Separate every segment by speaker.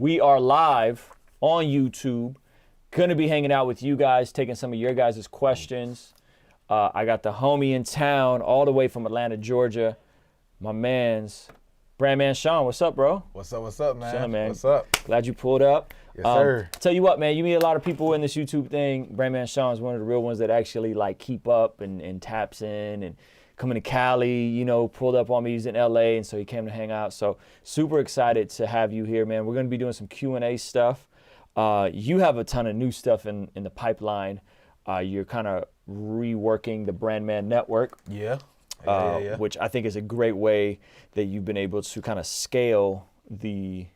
Speaker 1: We are live on YouTube. Going to be hanging out with you guys, taking some of your guys' questions. I got the homie in town all the way from Atlanta, Georgia. My man's BrandMan Sean. What's up, bro?
Speaker 2: What's up, man?
Speaker 1: Chilling, man.
Speaker 2: What's up?
Speaker 1: Glad you pulled up.
Speaker 2: Yes, sir.
Speaker 1: Tell you what, man, you meet a lot of people in this YouTube thing. BrandMan Sean is one of the real ones that actually like keep up and taps in and coming to Cali, you know, pulled up on me. He's in LA, and so he came to hang out. So super excited to have you here, man. We're going to be doing some Q&A stuff. You have a ton of new stuff in the pipeline. You're kind of reworking the BrandMan network.
Speaker 2: Yeah.
Speaker 1: Which I think is a great way that you've been able to kind of scale the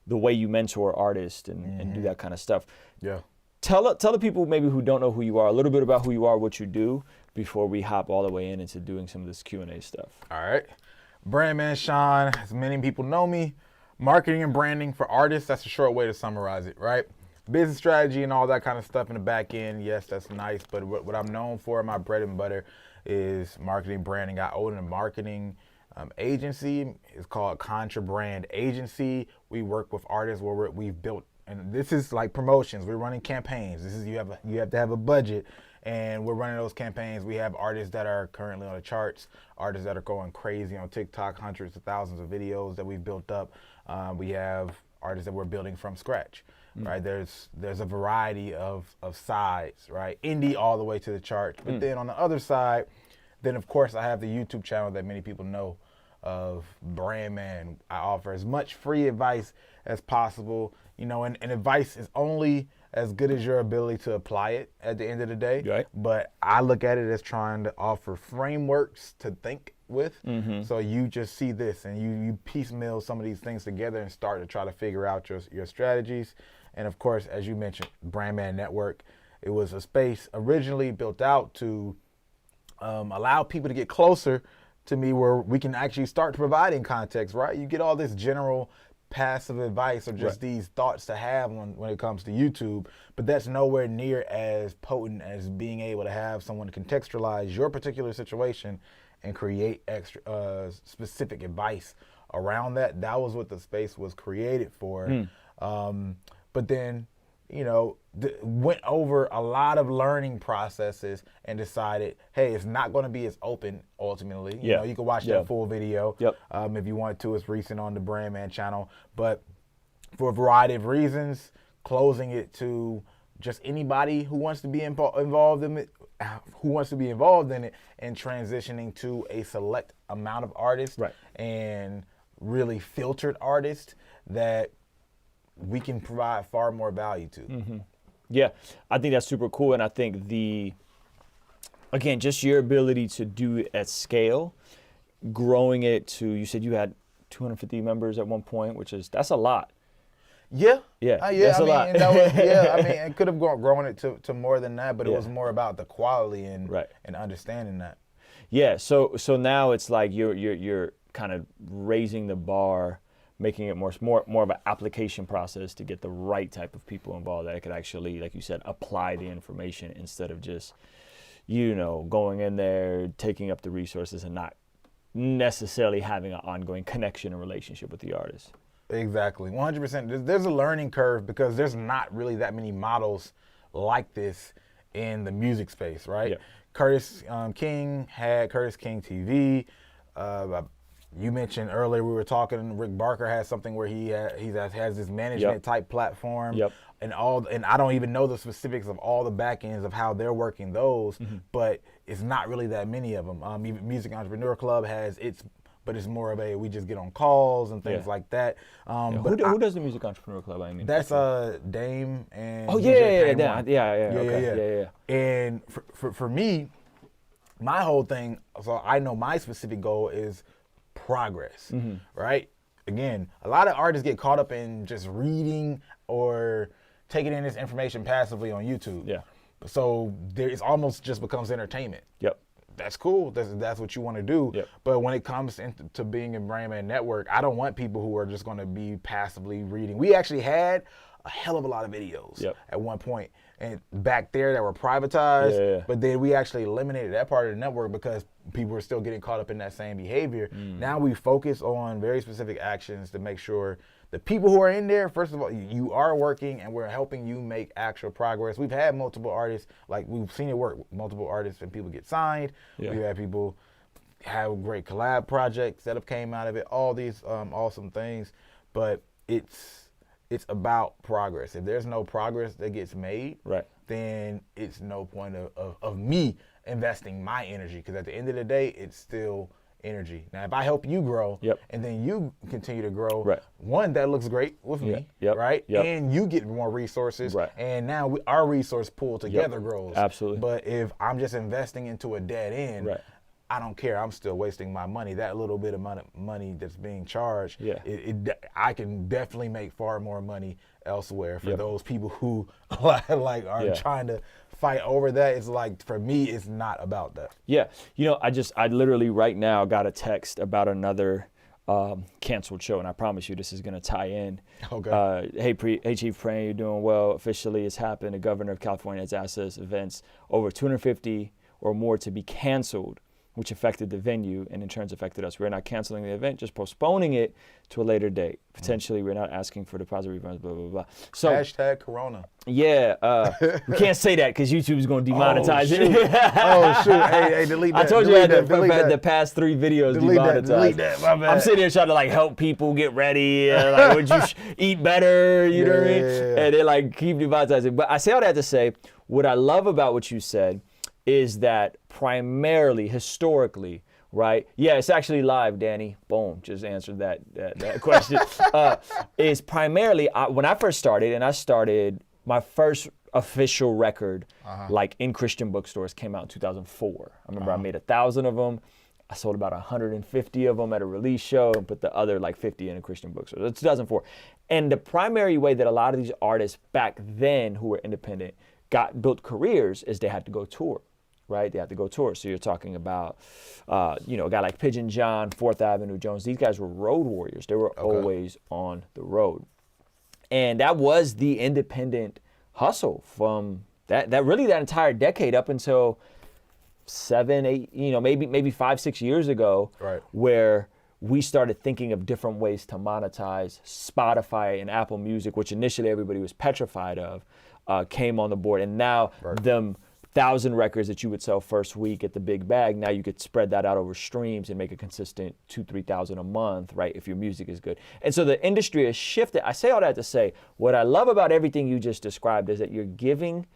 Speaker 1: way you mentor artists and do that kind of stuff.
Speaker 2: Yeah.
Speaker 1: Tell the people maybe who don't know who you are a little bit about who you are, what you do, before we hop all the way into doing some of this Q&A stuff.
Speaker 2: All right. BrandMan Sean, as many people know me, marketing and branding for artists. That's a short way to summarize it, right? Business strategy and all that kind of stuff in the back end. Yes, that's nice. But what I'm known for, my bread and butter, is marketing, branding. I own a marketing agency. It's called Contra Brand Agency. We work with artists where we've built, and this is like promotions. We're running campaigns. This is you have to have a budget, and we're running those campaigns. We have artists that are currently on the charts, artists that are going crazy on TikTok, hundreds of thousands of videos that we've built up. We have artists that we're building from scratch. Right, there's a variety of sides, right? Indie all the way to the charts. But then on the other side, then of course I have the YouTube channel that many people know of, BrandMan. I offer as much free advice as possible, you know, and advice is only as good as your ability to apply it at the end of the day.
Speaker 1: Right.
Speaker 2: But I look at it as trying to offer frameworks to think with. So you just see this and you piecemeal some of these things together and start to try to figure out your strategies. And of course, as you mentioned, BrandMan Network, it was a space originally built out to allow people to get closer to me where we can actually start providing context, right? You get all this general passive advice or just these thoughts to have when it comes to YouTube, but that's nowhere near as potent as being able to have someone contextualize your particular situation and create extra specific advice around that. That was what the space was created for. But then, you know, went over a lot of learning processes and decided, hey, it's not going to be as open ultimately. You know, you can watch that full video if you want to. It's recent on the BrandMan channel. But for a variety of reasons, closing it to just anybody who wants to be involved in it, and transitioning to a select amount of artists and really filtered artists that we can provide far more value to.
Speaker 1: Yeah, I think that's super cool. And I think again, just your ability to do it at scale, growing it to, you said you had 250 members at one point, that's a lot.
Speaker 2: Yeah.
Speaker 1: That's a lot.
Speaker 2: It could have grown it to more than that, but it was more about the quality and understanding that.
Speaker 1: Yeah, so now it's like you're kind of raising the bar, making it more of an application process to get the right type of people involved that could actually, like you said, apply the information instead of just, you know, going in there, taking up the resources and not necessarily having an ongoing connection and relationship with the artist.
Speaker 2: Exactly, 100%. There's a learning curve because there's not really that many models like this in the music space, right? Yeah. Curtis King had Curtis King TV. You mentioned earlier, we were talking, Rick Barker has something where he has this management type platform and I don't even know the specifics of all the back ends of how they're working those, but it's not really that many of them. Even Music Entrepreneur Club has but it's more of we just get on calls and things like that.
Speaker 1: But who does the Music Entrepreneur Club? I mean,
Speaker 2: that's Dame and
Speaker 1: yeah.
Speaker 2: And for me, my whole thing, so I know my specific goal is progress, right? Again, a lot of artists get caught up in just reading or taking in this information passively on YouTube. Yeah. So it almost just becomes entertainment. Yep. That's cool. That's what you want to do. Yep. But when it comes to being in BrandMan Network, I don't want people who are just going to be passively reading. We actually had a hell of a lot of videos
Speaker 1: Yep.
Speaker 2: at one point, and back there that were privatized.
Speaker 1: Yeah.
Speaker 2: But then we actually eliminated that part of the network because people were still getting caught up in that same behavior. Now we focus on very specific actions to make sure the people who are in there, first of all, you are working and we're helping you make actual progress. We've had multiple artists, like we've seen it work, multiple artists and people get signed.
Speaker 1: Yeah.
Speaker 2: We've had people have great collab projects that have came out of it, all these awesome things. But it's about progress. If there's no progress that gets made,
Speaker 1: Right.
Speaker 2: then it's no point of me investing my energy, because at the end of the day, it's still energy. Now, if I help you grow,
Speaker 1: Yep.
Speaker 2: and then you continue to grow,
Speaker 1: Right.
Speaker 2: one, that looks great with me,
Speaker 1: Yep.
Speaker 2: right?
Speaker 1: Yep.
Speaker 2: And you get more resources,
Speaker 1: Right.
Speaker 2: and now our resource pool together grows.
Speaker 1: Absolutely.
Speaker 2: But if I'm just investing into a dead end,
Speaker 1: Right.
Speaker 2: I don't care. I'm still wasting my money. That little bit of money that's being charged,
Speaker 1: Yeah.
Speaker 2: I can definitely make far more money elsewhere. For
Speaker 1: Yep.
Speaker 2: those people who like are
Speaker 1: Yeah.
Speaker 2: trying to fight over that, it's like, for me, it's not about that.
Speaker 1: Yeah, you know, I literally right now got a text about another canceled show, and I promise you this is gonna tie in.
Speaker 2: Okay.
Speaker 1: Hey Chief, praying you're doing well. Officially, it's happened. The governor of California has asked us events over 250 or more to be canceled, which affected the venue and in turn affected us. We're not canceling the event, just postponing it to a later date. Potentially, we're not asking for deposit refunds, blah, blah, blah. So,
Speaker 2: Hashtag Corona.
Speaker 1: yeah, we can't say that because YouTube's going to demonetize it.
Speaker 2: Oh, shoot. Hey, delete that.
Speaker 1: I told you I had
Speaker 2: delete
Speaker 1: the past 3 videos
Speaker 2: Delete
Speaker 1: demonetized.
Speaker 2: delete that, my bad.
Speaker 1: I'm sitting here trying to like help people get ready, like would you eat better, you know what I mean?
Speaker 2: Yeah.
Speaker 1: And they like keep demonetizing. But I say all that to say, what I love about what you said is that primarily, historically, right? Yeah, it's actually live, Danny. Boom, just answered that question. Is primarily, when I first started, and I started my first official record, like in Christian bookstores, came out in 2004. I remember I made 1,000 of them. I sold about 150 of them at a release show and put the other like 50 in a Christian bookstore. That's 2004. And the primary way that a lot of these artists back then who were independent built careers is they had to go tour. Right, they have to go tour. So you're talking about, a guy like Pigeon John, 4th Avenue Jones. These guys were road warriors. They were always on the road, and that was the independent hustle from that entire decade up until 7, 8, maybe 5, 6 years ago,
Speaker 2: Right.
Speaker 1: where we started thinking of different ways to monetize. Spotify and Apple Music, which initially everybody was petrified of, came on the board, and now them 1,000 records that you would sell first week at the big bag, now you could spread that out over streams and make a consistent 2,000-3,000 a month, right, if your music is good. And so the industry has shifted. I say all that to say, what I love about everything you just described is that you're giving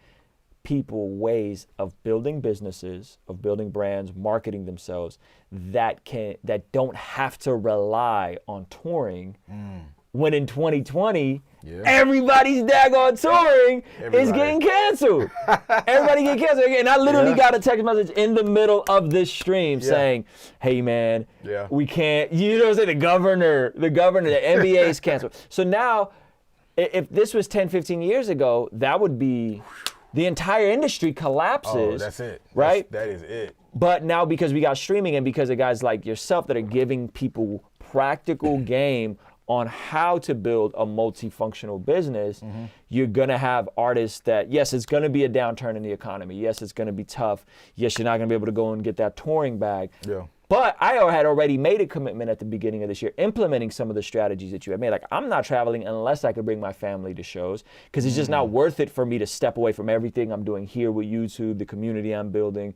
Speaker 1: people ways of building businesses, of building brands, marketing themselves that don't have to rely on touring. When in 2020, everybody's daggone touring is getting canceled. Everybody get canceled. And I literally got a text message in the middle of this stream saying, hey man, we can't, you know what I'm saying? The governor, the NBA is canceled. So now, if this was 10, 15 years ago, that would be, the entire industry collapses.
Speaker 2: Oh, that's it.
Speaker 1: Right?
Speaker 2: That is it.
Speaker 1: But now because we got streaming and because of guys like yourself that are giving people practical game on how to build a multifunctional business, you're gonna have artists that, yes, it's gonna be a downturn in the economy. Yes, it's gonna be tough. Yes, you're not gonna be able to go and get that touring bag.
Speaker 2: Yeah.
Speaker 1: But I had already made a commitment at the beginning of this year, implementing some of the strategies that you had made. Like, I'm not traveling unless I could bring my family to shows, because it's just not worth it for me to step away from everything I'm doing here with YouTube, the community I'm building,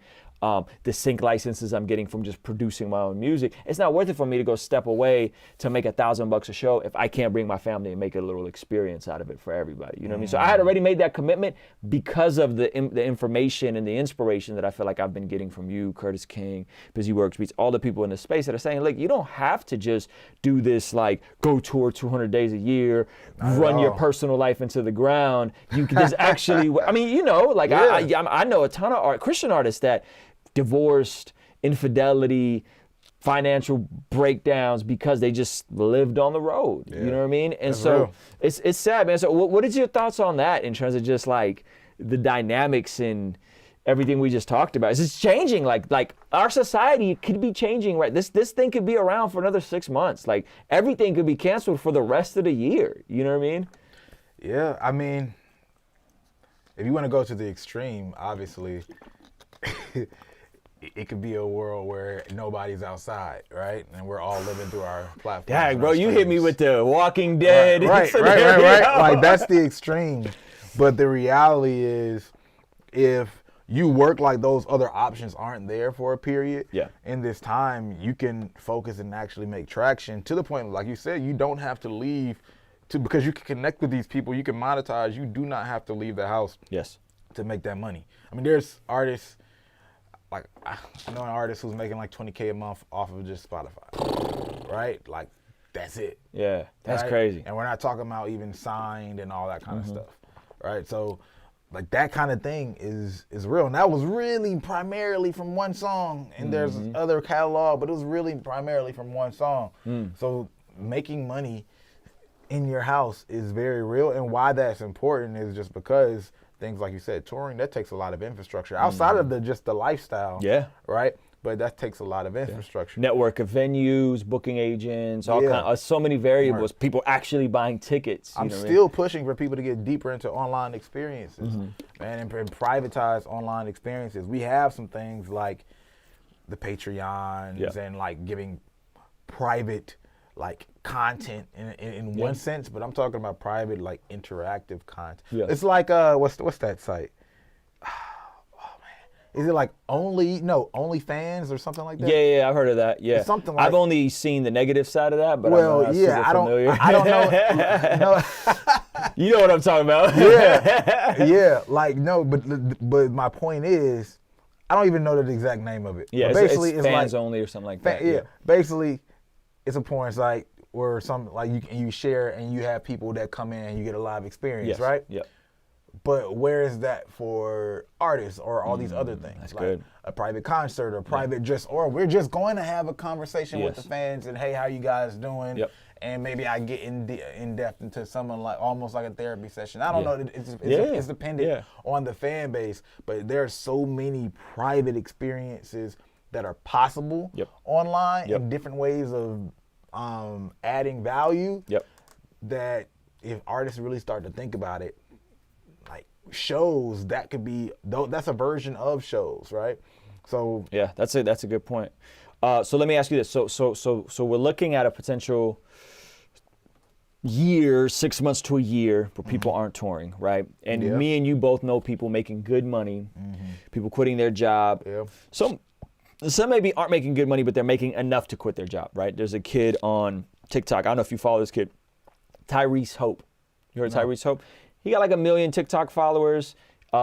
Speaker 1: the sync licenses I'm getting from just producing my own music. It's not worth it for me to go step away to make $1,000 a show if I can't bring my family and make a little experience out of it for everybody. You know what I mean? So I had already made that commitment because of the information and the inspiration that I feel like I've been getting from you, Curtis King, Busy Works Beats, all the people in the space that are saying, look, you don't have to just do this, like, go tour 200 days a year, run your personal life into the ground. You can, there's actually, I mean, you know, like I know a ton of Christian artists that divorced, infidelity, financial breakdowns because they just lived on the road. You know what I mean? And so it's sad, man. So what is your thoughts on that in terms of just like the dynamics and everything we just talked about? It's changing. Like our society could be changing, right? This thing could be around for another 6 months. Like everything could be canceled for the rest of the year. You know what I mean?
Speaker 2: Yeah, I mean, if you want to go to the extreme, obviously, it could be a world where nobody's outside, right? And we're all living through our platforms.
Speaker 1: Dang, bro, you hit me with the Walking Dead.
Speaker 2: Right. Like, that's the extreme. But the reality is, if you work like those other options aren't there for a period, in this time, you can focus and actually make traction to the point, like you said, you don't have to leave because you can connect with these people, you can monetize, you do not have to leave the house to make that money. I mean, there's artists, like, I know an artist who's making like $20K a month off of just Spotify, right? Like, that's it.
Speaker 1: Yeah, that's
Speaker 2: right?
Speaker 1: crazy.
Speaker 2: And we're not talking about even signed and all that kind of stuff, right? So, like, that kind of thing is real. And that was really primarily from one song. And there's other catalog, but it was really primarily from one song. So making money in your house is very real. And why that's important is just because things like you said, touring, that takes a lot of infrastructure outside of just the lifestyle. Yeah. Right? But that takes a lot of infrastructure.
Speaker 1: Network of venues, booking agents, all kind, so many variables. People actually buying tickets.
Speaker 2: I'm still pushing for people to get deeper into online experiences, man, and privatize online experiences. We have some things like the Patreons and like giving private like content in one sense, but I'm talking about private like interactive content. It's like what's that site? Is it like OnlyFans or something like that?
Speaker 1: Yeah, I've heard of that. Yeah,
Speaker 2: it's something like,
Speaker 1: I've only seen the negative side of that, but
Speaker 2: well,
Speaker 1: I'm not super familiar.
Speaker 2: I don't know. No.
Speaker 1: You know what I'm talking about?
Speaker 2: Yeah. Like no, but my point is, I don't even know the exact name of it.
Speaker 1: Yeah,
Speaker 2: but basically
Speaker 1: it's fans only or something like that.
Speaker 2: Yeah, basically, it's a porn site where you share and you have people that come in and you get a live experience, right?
Speaker 1: Yep.
Speaker 2: But where is that for artists or all these other things?
Speaker 1: That's
Speaker 2: like
Speaker 1: good.
Speaker 2: A private concert or private or we're just going to have a conversation with the fans and hey, how you guys doing?
Speaker 1: Yep.
Speaker 2: And maybe I get in depth into someone like almost like a therapy session. I don't know. It's dependent on the fan base, but there are so many private experiences that are possible online in different ways of adding value. That if artists really start to think about it, like shows that could be that's a version of shows, right? So
Speaker 1: yeah, that's a good point. So let me ask you this: so we're looking at a potential year, 6 months to a year, where people aren't touring, right? And me and you both know people making good money, people quitting their job. Some maybe aren't making good money, but they're making enough to quit their job, right? There's a kid on TikTok. I don't know if you follow this kid, Tyrese Hope. You heard of Tyrese Hope? He got like 1 million TikTok followers.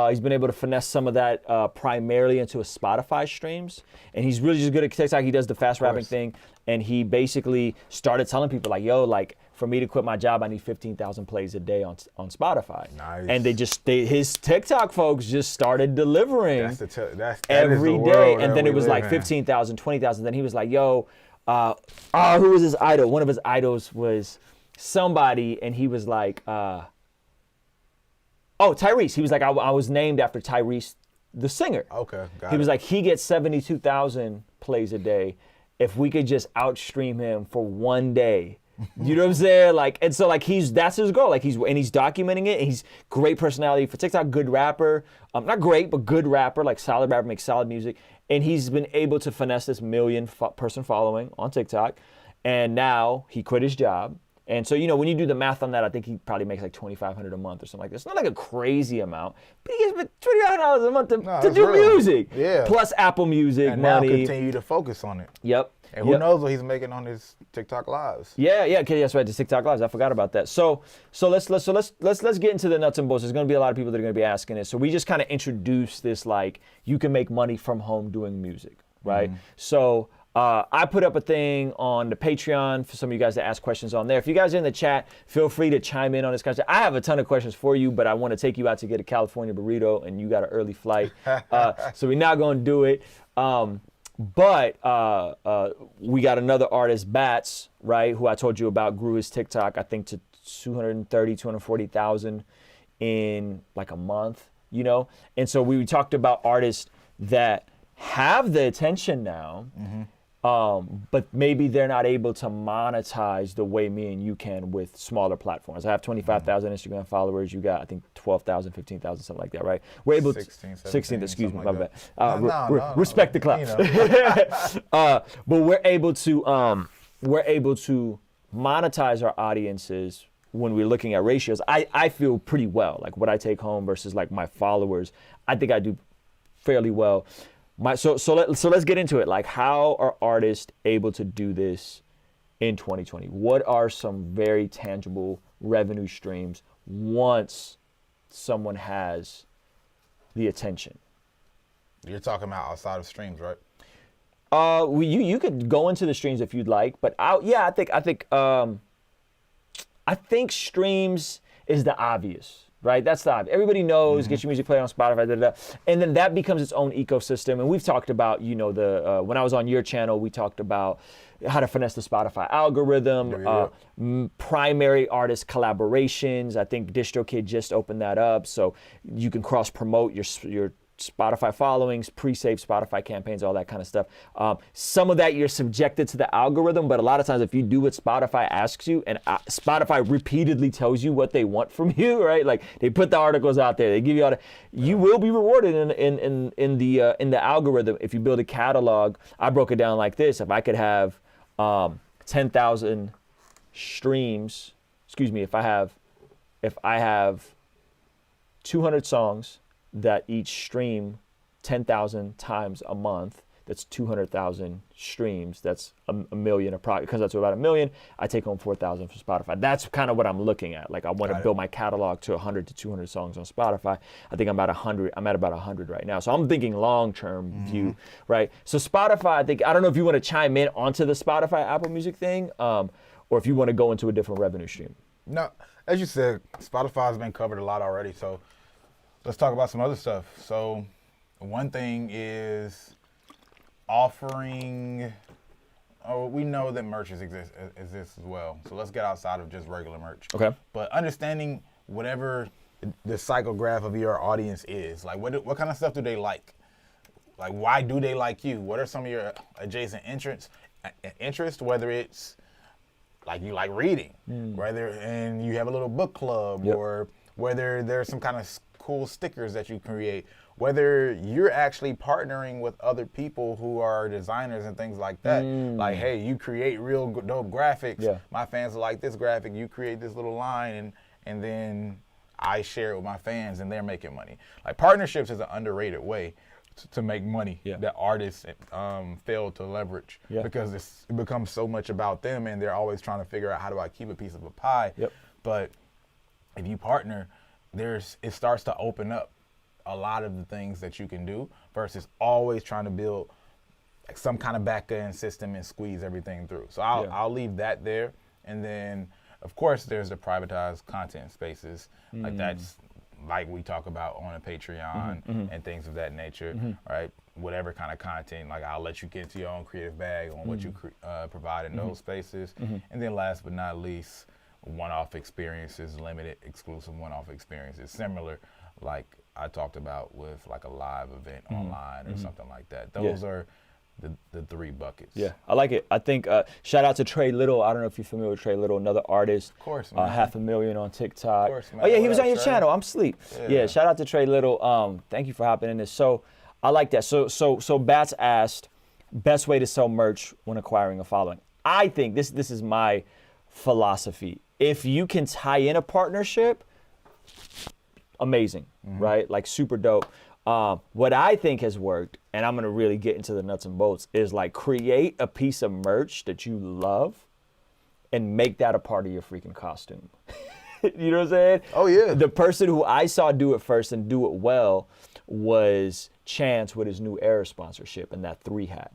Speaker 1: He's been able to finesse some of that primarily into his Spotify streams. And he's really just good at TikTok. He does the fast rapping thing. And he basically started telling people like, yo, like for me to quit my job, I need 15,000 plays a day on Spotify.
Speaker 2: Nice.
Speaker 1: And his TikTok folks just started delivering
Speaker 2: that
Speaker 1: every day. And then it was like 15,000, 20,000. Then he was like, yo, who was his idol? One of his idols was somebody. And he was like, Tyrese. He was like, I was named after Tyrese, the singer.
Speaker 2: Okay, got it.
Speaker 1: He was like, he gets 72,000 plays a day. If we could just outstream him for one day, you know what I'm saying? Like, and so like that's his goal. Like he's documenting it. And he's great personality for TikTok, good rapper. Not great, but good rapper, like solid rapper, makes solid music. And he's been able to finesse this 1 million person following on TikTok. And now he quit his job. And so, when you do the math on that, I think he probably makes like $2,500 a month or something like this. It's not like a crazy amount, but he gets $2,500 a month to do music.
Speaker 2: Yeah.
Speaker 1: Plus Apple Music,
Speaker 2: and
Speaker 1: money.
Speaker 2: now continue to focus on it.
Speaker 1: Yep.
Speaker 2: And who knows what he's making on his TikTok lives?
Speaker 1: Yeah, okay, that's right. The TikTok lives. I forgot about that. So let's get into the nuts and bolts. There's going to be a lot of people that are going to be asking this. So we just kind of introduced this like you can make money from home doing music, right? So. I put up a thing on the Patreon for some of you guys to ask questions on there. If you guys are in the chat, feel free to chime in on this conversation. I have a ton of questions for you, but I want to take you out to get a California burrito, and you got an early flight. So we're not going to do it. But we got another artist, Bats, right, who I told you about, grew his TikTok, I think, to 240,000 in like a month, And so we talked about artists that have the attention now but maybe they're not able to monetize the way me and you can with smaller platforms. I have 25,000 Instagram followers. You got, I think, 12,000, 15,000, something like that, right? We're able to 16. Excuse me, my bad. Respect the claps. You know. But we're able to monetize our audiences when we're looking at ratios. I feel pretty well, like what I take home versus like my followers. I think I do fairly well. So let's get into it. Like, how are artists able to do this in 2020? What are some very tangible revenue streams once someone has the attention?
Speaker 2: You're talking about outside of streams, right?
Speaker 1: You could go into the streams if you'd like, but I think streams is the obvious. Right, that's the obvious. Everybody knows. Get your music played on Spotify, and then that becomes its own ecosystem. And we've talked about, you know, when I was on your channel, we talked about how to finesse the Spotify algorithm, primary artist collaborations. I think DistroKid just opened that up, so you can cross promote your Spotify followings, pre-save Spotify campaigns, all that kind of stuff. Some of that you're subjected to the algorithm, but a lot of times if you do what Spotify asks you, and Spotify repeatedly tells you what they want from you, right? Like they put the articles out there, they give you all you will be rewarded in the algorithm if you build a catalog. I broke it down like this: if I could have 10,000 streams, if I have 200 songs that each stream 10,000 times a month, that's 200,000 streams. That's a million, because that's about 1 million. I take home 4,000 for Spotify. That's kind of what I'm looking at. Like I want to build my catalog to 100 to 200 songs on Spotify. I think I'm at 100. I'm at about 100 right now. So I'm thinking long-term view, right? So Spotify, I don't know if you want to chime in onto the Spotify Apple Music thing, or if you want to go into a different revenue stream.
Speaker 2: No, as you said, Spotify's been covered a lot already. So let's talk about some other stuff. So one thing is offering, we know that merch exists as well. So let's get outside of just regular merch.
Speaker 1: Okay.
Speaker 2: But understanding whatever the psychograph of your audience is, like what kind of stuff do they like? Like why do they like you? What are some of your adjacent interests, whether it's like you like reading, and you have a little book club, or whether there's some kind of cool stickers that you create, whether you're actually partnering with other people who are designers and things like that. Like, hey, you create real dope graphics. My fans like this graphic. You create this little line, and then I share it with my fans, and they're making money. Like partnerships is an underrated way to make money that artists fail to leverage because it becomes so much about them, and they're always trying to figure out how do I keep a piece of a pie. But if you partner, it starts to open up a lot of the things that you can do versus always trying to build like some kind of back-end system and squeeze everything through. So I'll leave that there. And then, of course, there's the privatized content spaces. Like that's like we talk about on a Patreon and things of that nature, right? Whatever kind of content, like I'll let you get into your own creative bag on what you provide in those spaces. And then last but not least, one-off experiences, limited, exclusive one-off experiences, similar like I talked about with like a live event online or something like that. Those are the three buckets. Yeah,
Speaker 1: I like it. I think shout out to Trey Little. I don't know if you're familiar with Trey Little, another artist.
Speaker 2: Of course, man.
Speaker 1: 500,000 on TikTok.
Speaker 2: Of course, man.
Speaker 1: Oh yeah, he was on your channel. I'm asleep. Yeah, shout out to Trey Little. Thank you for hopping in this. So I like that. So Bats asked, best way to sell merch when acquiring a following. I think this is my philosophy. If you can tie in a partnership, amazing, right? Like super dope. What I think has worked, and I'm gonna really get into the nuts and bolts, is like create a piece of merch that you love and make that a part of your freaking costume. You know what I'm saying?
Speaker 2: Oh yeah.
Speaker 1: The person who I saw do it first and do it well was Chance with his new Air sponsorship and that 3 hat.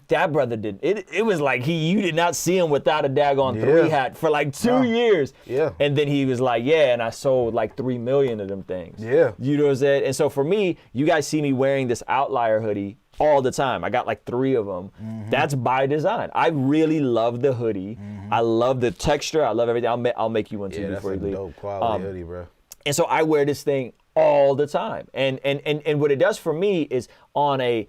Speaker 1: That brother did it. It was like you did not see him without a daggone 3 hat for like 2 years.
Speaker 2: Yeah.
Speaker 1: And then he was like, and I sold like 3 million of them things.
Speaker 2: Yeah.
Speaker 1: You know what I'm saying? And so for me, you guys see me wearing this Outlier hoodie all the time. I got like 3 of them. That's by design. I really love the hoodie. I love the texture. I love everything. I'll make you one too before you leave.
Speaker 2: Yeah, that's a dope quality hoodie, bro.
Speaker 1: And so I wear this thing all the time. And what it does for me is on a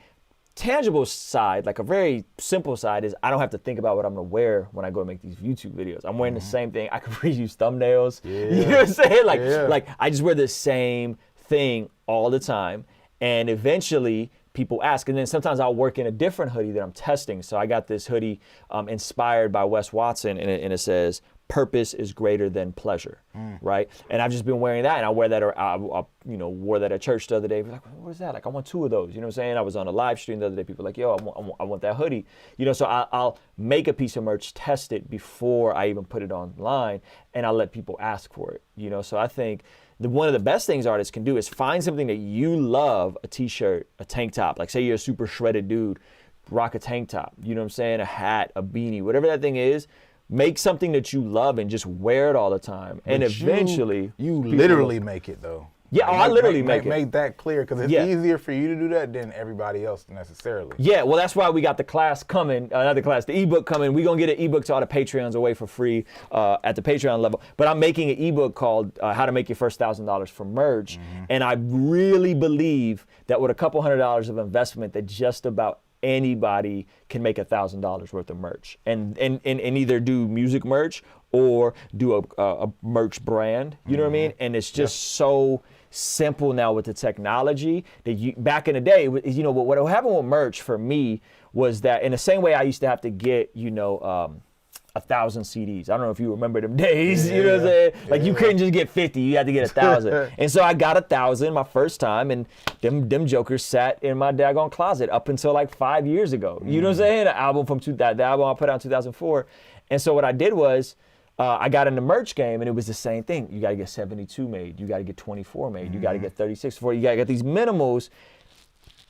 Speaker 1: tangible side, like a very simple side, is I don't have to think about what I'm gonna wear when I go make these YouTube videos. I'm wearing the same thing. I can reuse thumbnails. You know what I'm saying? Like I just wear the same thing all the time. And eventually people ask, and then sometimes I'll work in a different hoodie that I'm testing. So I got this hoodie inspired by Wes Watson, and it says, "Purpose is greater than pleasure," right? And I've just been wearing that, and I wear that, or I wore that at church the other day. Like, what is that? Like, I want 2 of those. You know what I'm saying? I was on a live stream the other day. People were like, yo, I want that hoodie. You know, so I'll make a piece of merch, test it before I even put it online, and I'll let people ask for it. You know, so I think one of the best things artists can do is find something that you love, a t-shirt, a tank top. Like, say you're a super shredded dude, rock a tank top. You know what I'm saying? A hat, a beanie, whatever that thing is. Make something that you love and just wear it all the time. And
Speaker 2: But
Speaker 1: eventually...
Speaker 2: You literally make it, though.
Speaker 1: Yeah, I literally make it.
Speaker 2: Make that clear, because it's easier for you to do that than everybody else necessarily.
Speaker 1: Yeah, well, that's why we got the class coming, not the class, the ebook coming. We're going to get an ebook to all the Patreons away for free at the Patreon level. But I'm making an ebook called How to Make Your First $1,000 from Merch. And I really believe that with a couple $100 of investment, that just about anybody can make $1,000 worth of merch and either do music merch or do a merch brand, you know what I mean? And it's just so simple now with the technology that back in the day, you know, what happened with merch for me was that in the same way I used to have to get, 1,000 CDs. I don't know if you remember them days, you know what I'm saying? Like you couldn't just get 50, you had to get 1,000. And so I got 1,000 my first time, and them jokers sat in my daggone closet up until like 5 years ago. You know what I'm saying? The album I put out in 2004. And so what I did was, I got in the merch game, and it was the same thing. You got to get 72 made. You got to get 24 made. You got to get 36, 40. You got to get these minimals.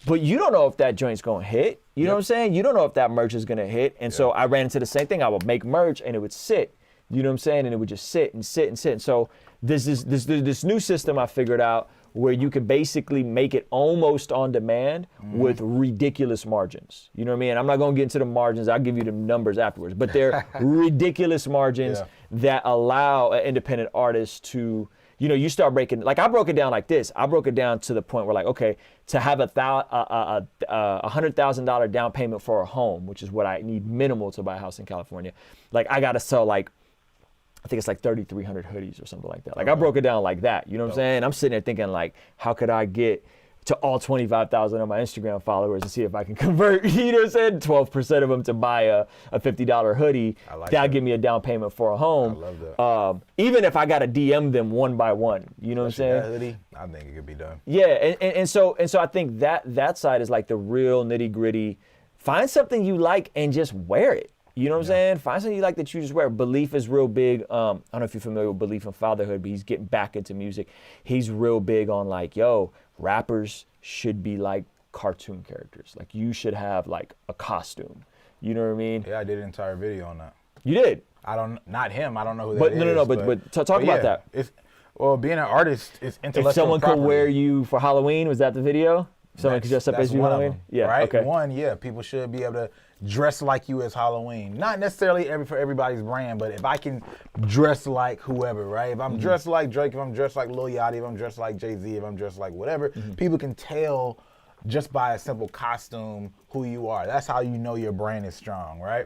Speaker 1: But you don't know if that joint's going to hit. You know what I'm saying? You don't know if that merch is going to hit. And so I ran into the same thing. I would make merch, and it would sit. You know what I'm saying? And it would just sit and sit and sit. And so this new system I figured out where you can basically make it almost on demand with ridiculous margins. You know what I mean? I'm not going to get into the margins. I'll give you the numbers afterwards. But they're ridiculous margins that allow an independent artist to, you start breaking, like I broke it down like this. I broke it down to the point where like, okay, to have a $100,000 down payment for a home, which is what I need minimal to buy a house in California. Like I got to sell like, I think it's like 3,300 hoodies or something like that. Like I broke it down like that. You know what I'm saying? I'm sitting there thinking like, how could I get to all 25,000 of my Instagram followers and see if I can convert, you know what I'm saying, 12% of them to buy a $50 hoodie. That'll give me a down payment for a home.
Speaker 2: I love that.
Speaker 1: Even if I got to DM them one by one, you know what I'm saying?
Speaker 2: That hoodie, I think it could be done.
Speaker 1: Yeah, and so I think that side is like the real nitty gritty. Find something you like and just wear it. You know what I'm saying? Find something you like that you just wear. Belief is real big. I don't know if you're familiar with Belief in Fatherhood, but he's getting back into music. He's real big on like, rappers should be like cartoon characters. Like you should have like a costume. You know what I mean?
Speaker 2: Yeah, I did an entire video on that.
Speaker 1: You did?
Speaker 2: Not him. I don't know who that is.
Speaker 1: But talk about that.
Speaker 2: Well, being an artist is intellectual
Speaker 1: If someone
Speaker 2: property.
Speaker 1: could wear you for Halloween, was that the video? Someone could dress up as you for Halloween?
Speaker 2: Yeah, right?
Speaker 1: Okay.
Speaker 2: One, people should be able to dress like you as Halloween. Not necessarily for everybody's brand, but if I can dress like whoever, right? If I'm dressed like Drake, if I'm dressed like Lil Yachty, if I'm dressed like Jay-Z, if I'm dressed like whatever, people can tell just by a simple costume who you are. That's how you know your brand is strong, right?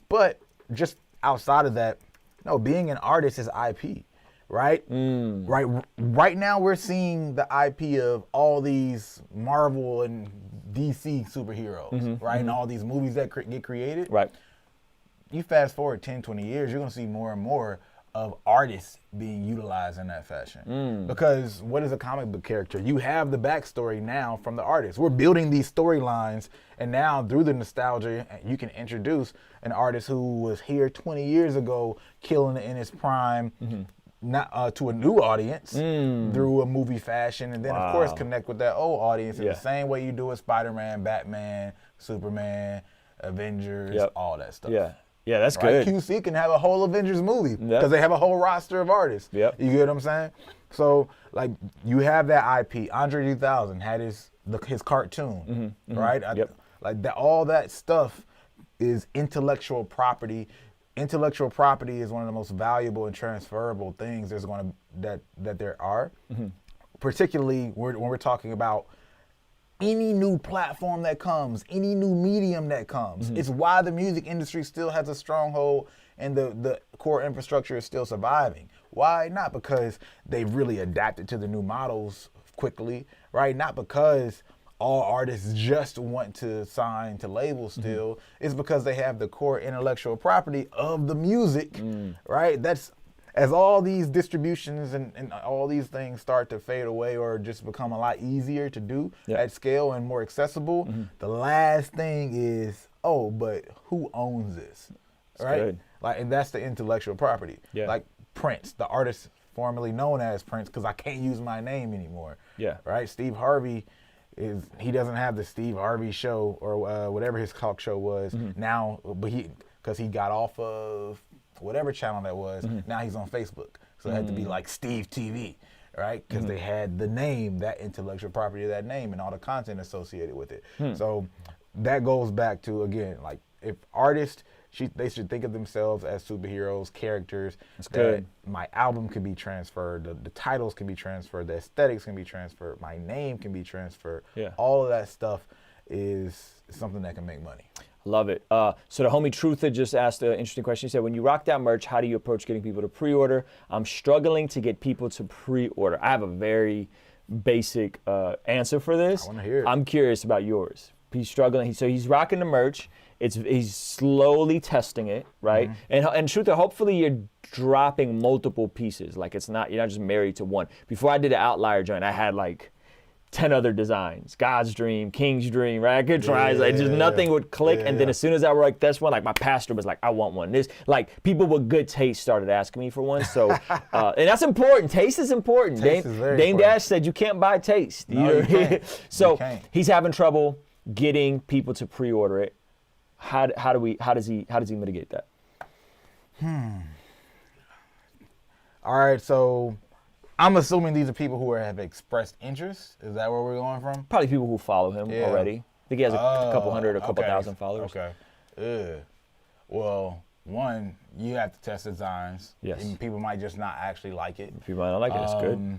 Speaker 2: But just outside of that, no, being an artist is IP. Right? Right now we're seeing the IP of all these Marvel and DC superheroes, right? And all these movies that get created.
Speaker 1: Right.
Speaker 2: You fast forward 10, 20 years, you're going to see more and more of artists being utilized in that fashion. Because what is a comic book character? You have the backstory now from the artist. We're building these storylines, and now through the nostalgia, you can introduce an artist who was here 20 years ago, killing it in his prime, to a new audience through a movie fashion, and then of course connect with that old audience in the same way you do with Spider-Man, Batman, Superman, Avengers, all that stuff.
Speaker 1: Yeah, that's good.
Speaker 2: QC can have a whole Avengers movie because they have a whole roster of artists. You get what I'm saying? So like you have that IP. Andre 3000 had his cartoon, right? Like that, all that stuff is intellectual property. Intellectual property is one of the most valuable and transferable things that there are, particularly when we're talking about any new platform that comes, any new medium that comes. It's why the music industry still has a stronghold and the core infrastructure is still surviving. Why? Not because they've really adapted to the new models quickly, right? Not because all artists just want to sign to labels still. It's because they have the core intellectual property of the music, right? That's, as all these distributions and all these things start to fade away or just become a lot easier to do at scale and more accessible, the last thing is, oh, but who owns this, right?
Speaker 1: Good.
Speaker 2: Like, and that's the intellectual property.
Speaker 1: Yeah.
Speaker 2: Like Prince, the artist formerly known as Prince, because I can't use my name anymore.
Speaker 1: Yeah.
Speaker 2: Right? Steve Harvey he doesn't have the Steve Harvey show or whatever his talk show was now, but because he got off of whatever channel that was, now he's on Facebook. So it had to be like Steve TV, right? Because they had the name, that intellectual property of that name and all the content associated with it. So that goes back to, again, like, if artists, they should think of themselves as superheroes, characters.
Speaker 1: That's
Speaker 2: that
Speaker 1: good.
Speaker 2: My album can be transferred, the titles can be transferred, the aesthetics can be transferred, my name can be transferred.
Speaker 1: Yeah.
Speaker 2: All of that stuff is something that can make money.
Speaker 1: Love it. So the homie Trutha just asked an interesting question. He said, when you rock that merch, how do you approach getting people to pre-order? I'm struggling to get people to pre-order. I have a very basic answer for this.
Speaker 2: I want to hear it.
Speaker 1: I'm curious about yours. He's struggling. So he's rocking the merch. He's slowly testing it, right? And Trutha, hopefully you're dropping multiple pieces. Like, you're not just married to one. Before I did the Outlier joint, I had like 10 other designs. God's Dream, King's Dream, right? I could try, like, just nothing would click. And then as soon as I were like, this one, like, my pastor was like, I want one. This, like, people with good taste started asking me for one. So, and that's important. Taste is important.
Speaker 2: Taste is very
Speaker 1: Dame
Speaker 2: important.
Speaker 1: Dash said you can't buy taste.
Speaker 2: No, you can't.
Speaker 1: So
Speaker 2: You can't.
Speaker 1: he's having trouble getting people to pre-order it. How does he mitigate that?
Speaker 2: All right, so I'm assuming these are people who have expressed interest. Is that where we're going from?
Speaker 1: Probably people who follow him already. I think he has a couple hundred, a couple thousand followers.
Speaker 2: Okay. Well, one, you have to test designs.
Speaker 1: Yes.
Speaker 2: And people might just not actually like it.
Speaker 1: If you might not like it, it's good.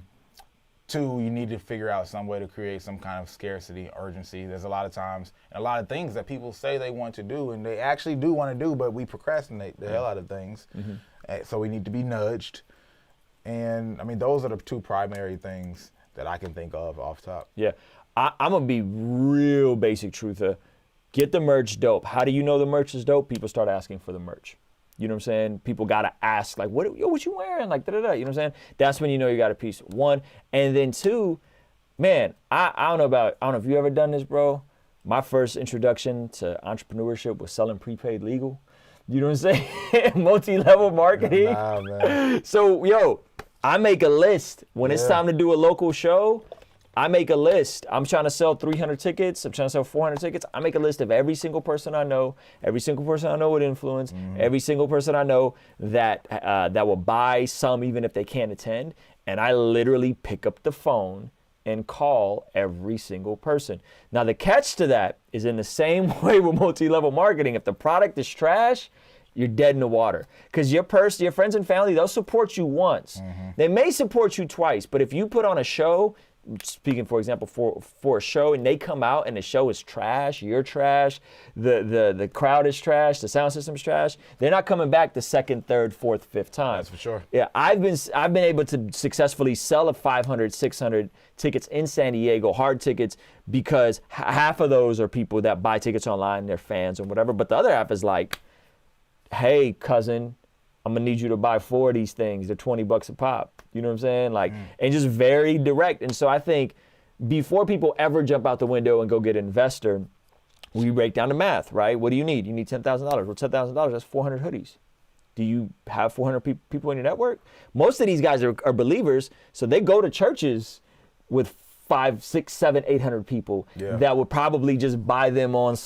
Speaker 2: Two, you need to figure out some way to create some kind of scarcity, urgency. There's a lot of times, and a lot of things that people say they want to do, and they actually do want to do, but we procrastinate the hell out of things. So we need to be nudged. And I mean, those are the two primary things that I can think of off top.
Speaker 1: Yeah, I'm gonna be real basic, Trutha. Get the merch dope. How do you know the merch is dope? People start asking for the merch. You know what I'm saying? People gotta ask, like, what you wearing? Like, da-da-da, you know what I'm saying? That's when you know you got a piece. One, and then two, man, I don't know if you ever done this, bro. My first introduction to entrepreneurship was selling prepaid legal. You know what I'm saying? Multi-level marketing.
Speaker 2: Nah, man.
Speaker 1: So, I make a list. When it's time to do a local show, I make a list. I'm trying to sell 300 tickets. I'm trying to sell 400 tickets. I make a list of every single person I know with influence, every single person I know that will buy some even if they can't attend. And I literally pick up the phone and call every single person. Now, the catch to that is in the same way with multi-level marketing. If the product is trash, you're dead in the water. Because your friends and family, they'll support you once. They may support you twice, but if you put on a show, speaking for example for a show, and they come out and the show is trash, you're trash, the crowd is trash, the sound system's trash, they're not coming back the second, third, fourth, fifth time.
Speaker 2: That's for sure.
Speaker 1: Yeah, I've been able to successfully sell 500, 600 tickets in San Diego, hard tickets, because half of those are people that buy tickets online, they're fans or whatever, but the other half is like, hey, cousin, I'm gonna need you to buy 4 of these things. They're $20 a pop. You know what I'm saying? Like, and just very direct. And so I think before people ever jump out the window and go get an investor, we break down the math, right? What do you need? You need $10,000. Well, $10,000, that's 400 hoodies. Do you have 400 people in your network? Most of these guys are believers, so they go to churches with 500, 600, 700, 800 people that would probably just buy them on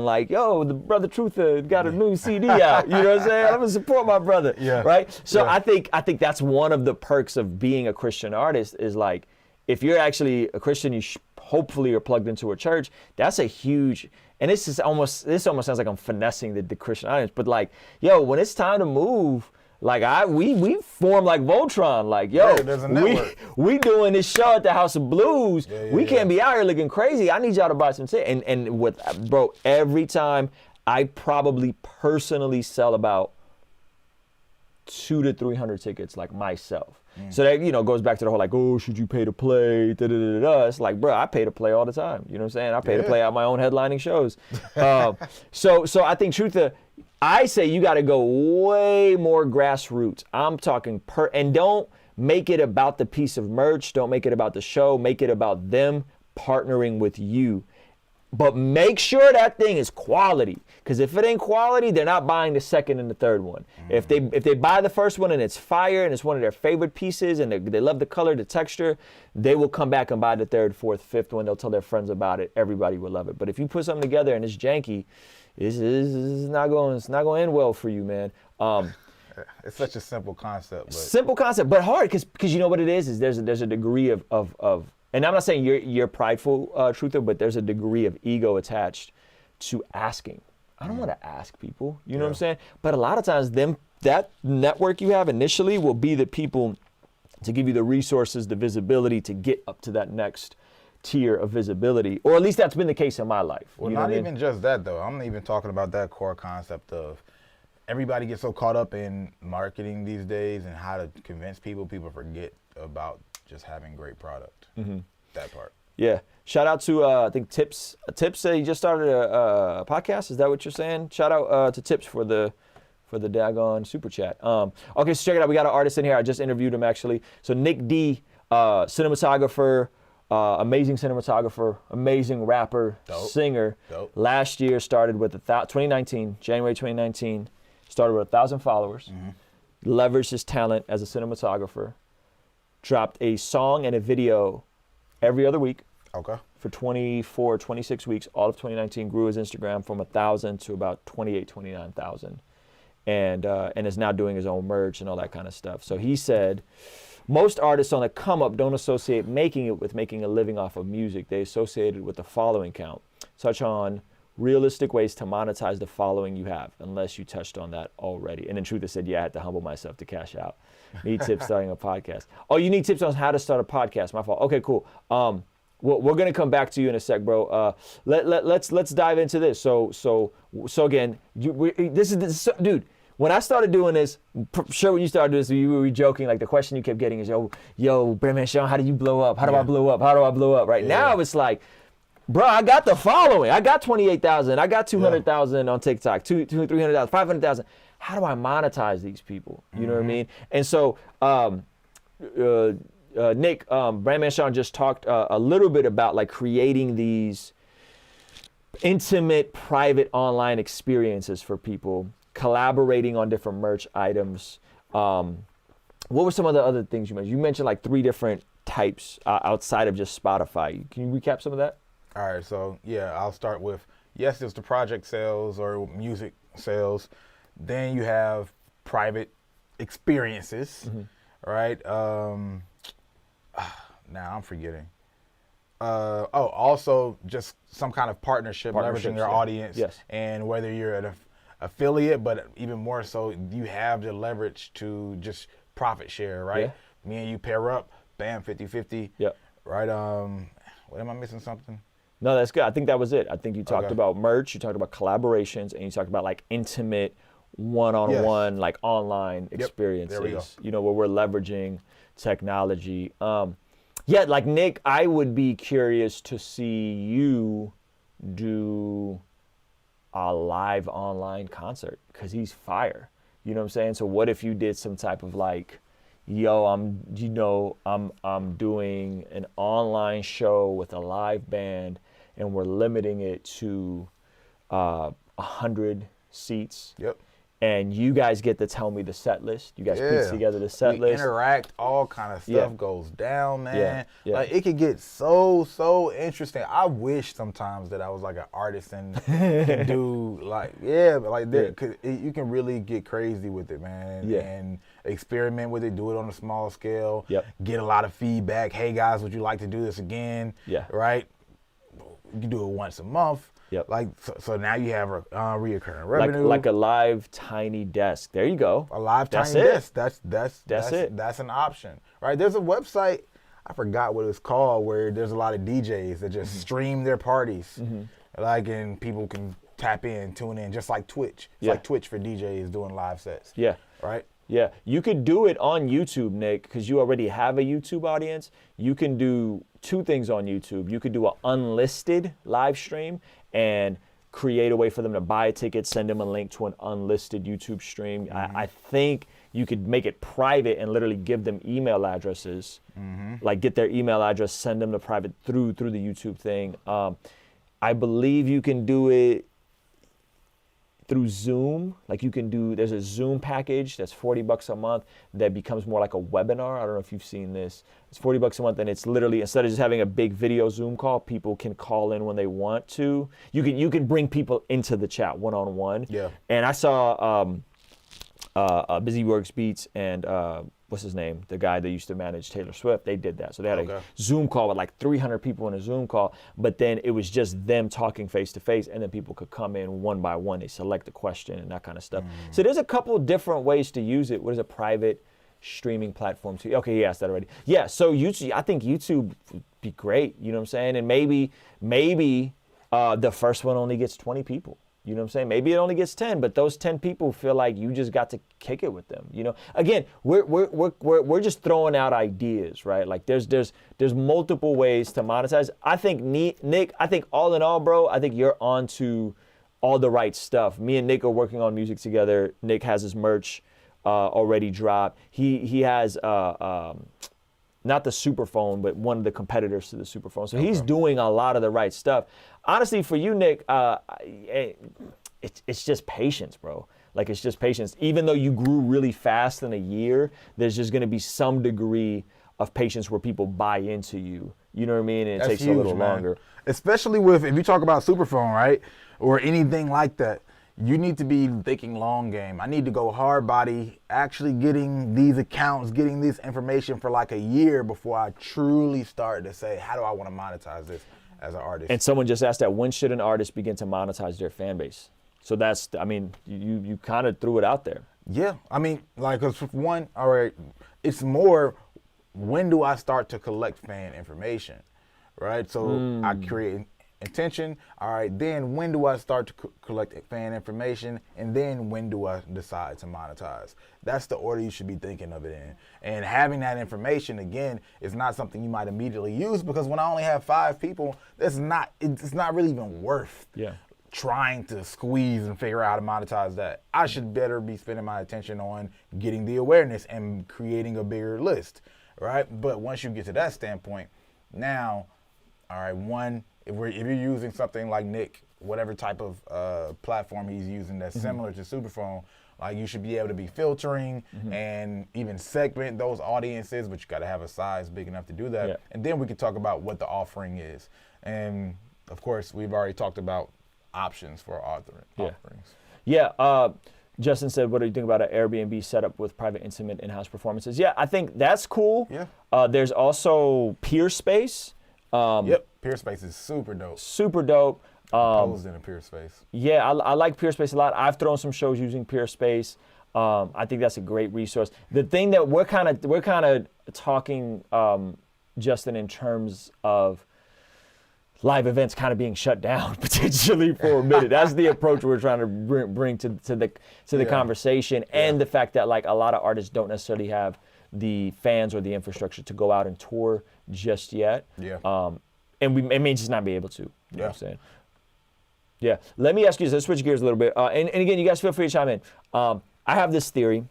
Speaker 1: like, yo, the Brother Trutha got a new CD out. You know what I'm saying? I'm gonna support my brother. Right? So I think that's one of the perks of being a Christian artist is like, if you're actually a Christian, you hopefully are plugged into a church. That's a huge, and this almost sounds like I'm finessing the Christian audience, but like, yo, when it's time to move, Like we form like Voltron. Like, yo,
Speaker 2: there's a network.
Speaker 1: we doing this show at the House of Blues. We can't be out here looking crazy. I need y'all to buy some tickets. And with bro, every time I probably personally sell about 200 to 300 tickets, like myself. So that, you know, goes back to the whole like, oh, should you pay to play? Da, da, da, da. It's like, bro, I pay to play all the time. You know what I'm saying? I pay to play out my own headlining shows. So I think I say you got to go way more grassroots. I'm talking and don't make it about the piece of merch. Don't make it about the show. Make it about them partnering with you. But make sure that thing is quality, because if it ain't quality, they're not buying the second and the third one. If they buy the first one and it's fire and it's one of their favorite pieces and they love the color, the texture, they will come back and buy the third, fourth, fifth one. They'll tell their friends about it. Everybody will love it. But if you put something together and it's janky, it's not going to end well for you, man.
Speaker 2: It's such a simple concept.
Speaker 1: Simple concept, but hard, because you know what it is there's a degree of and I'm not saying you're prideful, truther, but there's a degree of ego attached to asking. I don't want to ask people, you know what I'm saying? But a lot of times that network you have initially will be the people to give you the resources, the visibility to get up to that next tier of visibility, or at least that's been the case in my life.
Speaker 2: Well, not even just that though. I'm even talking about that core concept of everybody gets so caught up in marketing these days and how to convince people forget about just having great product. That part. Yeah.
Speaker 1: Shout out to I think Tips. Tips said he just started a podcast. Is that what you're saying? Shout out to Tips for the daggone super chat. Okay, so check it out. We got an artist in here. I just interviewed him actually. So Nick D, cinematographer, amazing cinematographer, amazing rapper, singer.
Speaker 2: Dope.
Speaker 1: Last year started with January 2019, started with 1,000 followers. Leveraged his talent as a cinematographer. Dropped a song and a video every other week.
Speaker 2: Okay.
Speaker 1: For 24, 26 weeks, all of 2019, grew his Instagram from 1,000 to about 28, 29,000. And is now doing his own merch and all that kind of stuff. So he said, most artists on the come up don't associate making it with making a living off of music. They associate it with the following count. Touch on realistic ways to monetize the following you have, unless you touched on that already. And then Truther said, yeah, I had to humble myself to cash out. Need tips starting a podcast. Oh, you need tips on how to start a podcast. My fault. Okay, cool. We're gonna come back to you in a sec, bro. Let's dive into this. So again, dude. When I started doing this, sure, when you started doing this, you were joking. Like the question you kept getting is, yo, BrandMan Sean, how do you blow up? How do I blow up? How do I blow up? Right now, it's like, bro, I got the following. I got 28,000. I got 200,000 on TikTok. 300,000, 500,000. How do I monetize these people? You know what I mean? And so, Nick, BrandMan Sean just talked a little bit about like creating these intimate, private online experiences for people, collaborating on different merch items. What were some of the other things you mentioned? You mentioned like 3 different types outside of just Spotify. Can you recap some of that?
Speaker 2: All right, so yeah, I'll start with, yes, there's the project sales or music sales. Then you have private experiences, right? Now I'm forgetting. Also just some kind of partnership, leveraging your audience.
Speaker 1: Yes.
Speaker 2: And whether you're an affiliate, but even more so, you have the leverage to just profit share, right?
Speaker 1: Yeah.
Speaker 2: Me and you pair up, bam, 50-50.
Speaker 1: Yep.
Speaker 2: Right? What am I missing something?
Speaker 1: No, that's good. I think that was it. I think you talked about merch, you talked about collaborations, and you talked about like intimate, one-on-one, like online experiences.
Speaker 2: There we go.
Speaker 1: You know, where we're leveraging technology. Yeah, like Nick, I would be curious to see you do a live online concert, because he's fire. You know what I'm saying? So what if you did some type of like, yo, I'm doing an online show with a live band, and we're limiting it to 100 seats.
Speaker 2: Yep.
Speaker 1: And you guys get to tell me the set list. You guys piece together the set list.
Speaker 2: Interact, all kind of stuff goes down, man. Like it could get so interesting. I wish sometimes that I was like an artist and could do like you can really get crazy with it, man. And experiment with it, do it on a small scale. Get a lot of feedback. Hey guys, would you like to do this again? Right? You can do it once a month.
Speaker 1: Yep.
Speaker 2: Like so now you have a reoccurring revenue.
Speaker 1: Like a live tiny desk. There you go.
Speaker 2: A live
Speaker 1: That's
Speaker 2: tiny
Speaker 1: it.
Speaker 2: desk. That's
Speaker 1: it.
Speaker 2: That's an option, right? There's a website, I forgot what it's called, where there's a lot of DJs that just stream their parties, like, and people can tap in, tune in, just like Twitch. It's like Twitch for DJs doing live sets.
Speaker 1: Yeah.
Speaker 2: Right.
Speaker 1: Yeah, you could do it on YouTube, Nick, because you already have a YouTube audience. You can do two things on YouTube. You could do an unlisted live stream and create a way for them to buy a ticket, send them a link to an unlisted YouTube stream. I think you could make it private and literally give them email addresses, like get their email address, send them the private through the YouTube thing. I believe you can do it through Zoom. Like you can do, there's a Zoom package that's $40 a month that becomes more like a webinar. I don't know if you've seen this. It's $40 a month, and it's literally, instead of just having a big video Zoom call, people can call in when they want to. You can bring people into the chat one-on-one.
Speaker 2: Yeah.
Speaker 1: And I saw Busy Works Beats and what's his name? The guy that used to manage Taylor Swift. They did that. So they had a Zoom call with like 300 people in a Zoom call, but then it was just them talking face to face, and then people could come in one by one. They select the question and that kind of stuff. So there's a couple different ways to use it. What is a private streaming platform to? Okay, he asked that already. Yeah, so YouTube, I think YouTube would be great. You know what I'm saying? And maybe the first one only gets 20 people. You know what I'm saying? Maybe it only gets 10, but those 10 people feel like you just got to kick it with them. You know, again, we're just throwing out ideas, right? Like there's multiple ways to monetize. I think Nick, I think all in all, bro, I think you're onto all the right stuff. Me and Nick are working on music together. Nick has his merch already dropped. He has not the Superphone, but one of the competitors to the Superphone. So he's doing a lot of the right stuff. Honestly, for you, Nick, it's just patience, bro. Like, it's just patience. Even though you grew really fast in a year, there's just going to be some degree of patience where people buy into you. You know what I mean? And it takes huge, a little longer.
Speaker 2: Especially if you talk about Superphone, right? Or anything like that. You need to be thinking long game. I need to go hard body, actually getting these accounts, getting this information for like a year before I truly start to say, how do I want to monetize this as an artist?
Speaker 1: And someone just asked that, when should an artist begin to monetize their fan base? So that's, I mean, you kind of threw it out there.
Speaker 2: Yeah, I mean, like, cause one, all right, it's more, when do I start to collect fan information, right? So I create intention. All right, then when do I start to collect fan information, and then when do I decide to monetize? That's the order you should be thinking of it in. And having that information, again, is not something you might immediately use, because when I only have 5 people, it's not really even worth trying to squeeze and figure out how to monetize that. I should better be spending my attention on getting the awareness and creating a bigger list, right? But once you get to that standpoint, now, all right, if you're using something like Nick, whatever type of platform he's using that's similar to Superphone, like, you should be able to be filtering and even segment those audiences, but you got to have a size big enough to do that. Yeah. And then we can talk about what the offering is. And of course, we've already talked about options for offerings.
Speaker 1: Yeah. Justin said, what do you think about an Airbnb setup with private, intimate, in-house performances? Yeah, I think that's cool. Yeah. There's also Peerspace.
Speaker 2: Peerspace is super dope.
Speaker 1: Super dope.
Speaker 2: Posed in a Peerspace.
Speaker 1: Yeah, I like Peerspace a lot. I've thrown some shows using Peerspace. I think that's a great resource. The thing that we're kind of talking, Justin, in terms of live events kind of being shut down potentially for a minute. That's the approach we're trying to bring to the conversation, and the fact that, like, a lot of artists don't necessarily have the fans or the infrastructure to go out and tour just yet. Yeah. And we may just not be able to. You know what I'm saying? Yeah. Let me ask you this. Let's switch gears a little bit. And again, you guys feel free to chime in. I have this theory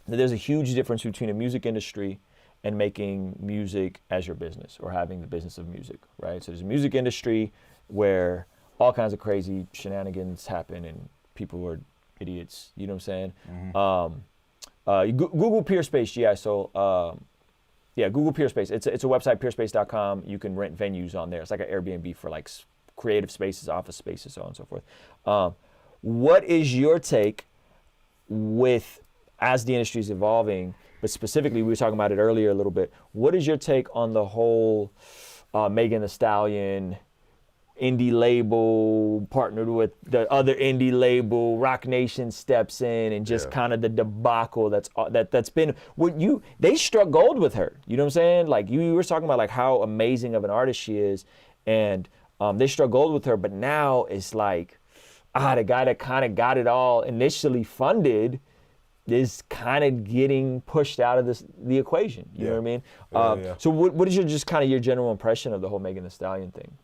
Speaker 1: that there's a huge difference between a music industry and making music as your business, or having the business of music, right? So there's a music industry where all kinds of crazy shenanigans happen and people are idiots. You know what I'm saying? Google Peerspace, GI. So Google Peerspace. It's a website, peerspace.com. You can rent venues on there. It's like an Airbnb for, like, creative spaces, office spaces, so on and so forth. What is your take as the industry is evolving, but specifically, we were talking about it earlier a little bit, what is your take on the whole Megan Thee Stallion indie label partnered with the other indie label. Rock Nation steps in, and just kind of the debacle that's been what they struck gold with her. You know what I'm saying? Like you were talking about like how amazing of an artist she is, and they struck gold with her. But now it's like, the guy that kind of got it all initially funded is kind of getting pushed out of the equation. You know what I mean? So what is your general impression of the whole Megan Thee Stallion thing?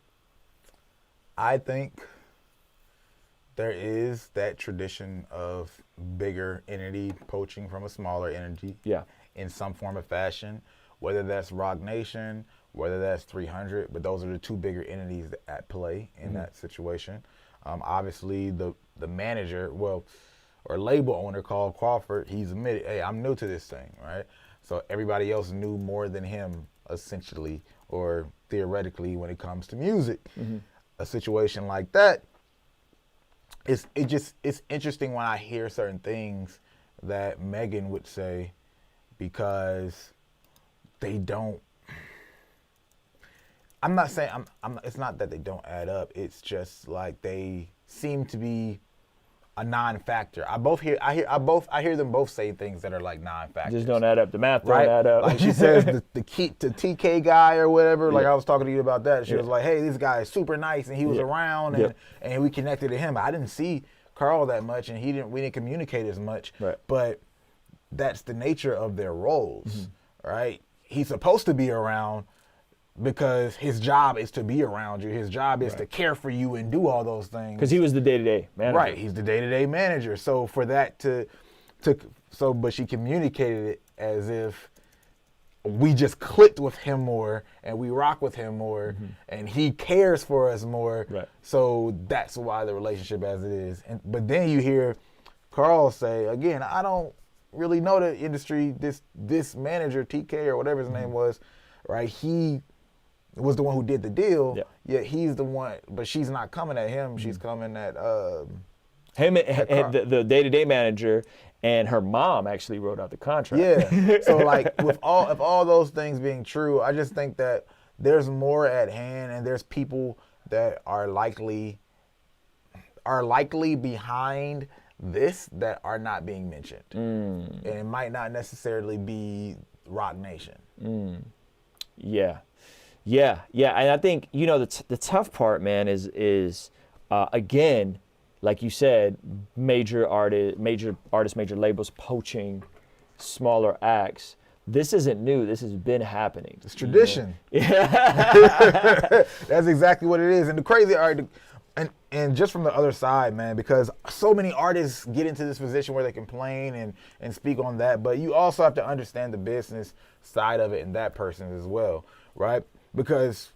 Speaker 2: I think there is that tradition of bigger entity poaching from a smaller entity in some form of fashion, whether that's Rock Nation, whether that's 300, but those are the two bigger entities at play in that situation. Obviously, the manager, or label owner called Crawford, he's admitted, hey, I'm new to this thing, right? So everybody else knew more than him, essentially, or theoretically, when it comes to music. A situation like that, it's interesting when I hear certain things that Megan would say, because they don't. I'm not saying it's not that they don't add up. It's just like they seem to be a non-factor. I hear them both say things that are like non-factors.
Speaker 1: Just don't add up. The math don't add up.
Speaker 2: Like she says, the TK guy or whatever. Like I was talking to you about that. She was like, "Hey, this guy is super nice, and he was around, and we connected to him. I didn't see Carl that much, and we didn't communicate as much.
Speaker 1: Right.
Speaker 2: But that's the nature of their roles, right? He's supposed to be around, because his job is to be around you. His job is to care for you and do all those things.
Speaker 1: Because he was the day-to-day manager.
Speaker 2: Right, he's the day-to-day manager. So for that but she communicated it as if we just clicked with him more, and we rock with him more, and he cares for us more. Right. So that's why the relationship as it is. But then you hear Carl say, again, I don't really know the industry, this manager, TK or whatever his name was, right? He was the one who did the deal, yet he's the one, but she's not coming at him. She's coming at
Speaker 1: him, the day-to-day manager, and her mom actually wrote out the contract.
Speaker 2: Yeah. So like if all those things being true, I just think that there's more at hand, and there's people that are likely behind this that are not being mentioned, and it might not necessarily be Rock Nation.
Speaker 1: Yeah, and I think the tough part, man, is again, like you said, major artists, major labels poaching smaller acts. This isn't new. This has been happening.
Speaker 2: It's tradition. That's exactly what it is. And the crazy and just from the other side, man, because so many artists get into this position where they complain and speak on that, but you also have to understand the business side of it and that person as well, right? Because,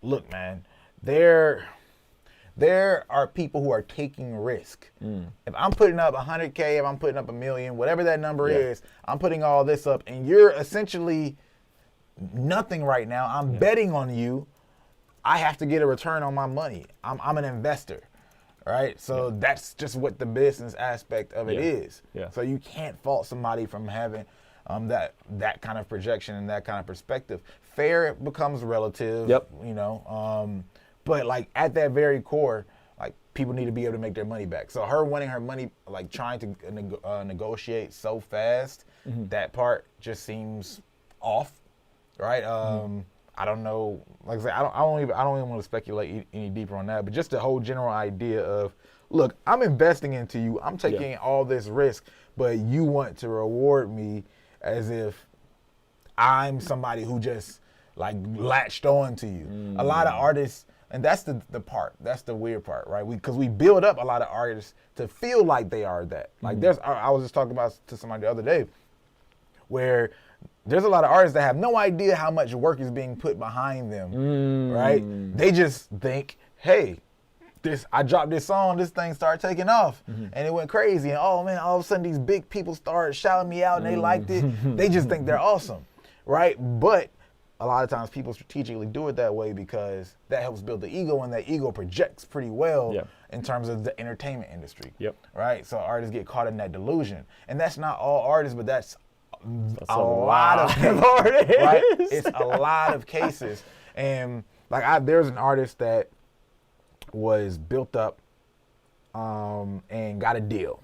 Speaker 2: look, man, there are people who are taking risk. If I'm putting up 100K, if I'm putting up $1 million, whatever that number is, I'm putting all this up, and you're essentially nothing right now. I'm betting on you. I have to get a return on my money. I'm an investor, right? So that's just what the business aspect of it is. So you can't fault somebody from having that kind of projection and that kind of perspective. Fair becomes relative, but like at that very core, like people need to be able to make their money back. So her wanting her money, like trying to negotiate so fast, that part just seems off, right? I don't know, like I said, I don't even want to speculate any deeper on that, but just the whole general idea of, look, I'm investing into you, I'm taking all this risk, but you want to reward me as if I'm somebody who just like latched on to you. A lot of artists, and that's the weird part, right? Because we build up a lot of artists to feel like they are that. Like I was just talking about to somebody the other day, where there's a lot of artists that have no idea how much work is being put behind them, right? They just think, hey, I dropped this song, this thing started taking off, and it went crazy, and oh man, all of a sudden these big people started shouting me out and they liked it. They just think they're awesome, right? But a lot of times people strategically do it that way because that helps build the ego, and that ego projects pretty well in terms of the entertainment industry, right? So artists get caught in that delusion, and that's not all artists, but that's a lot of cases, right? It's a lot of cases, and like there's an artist that was built up and got a deal.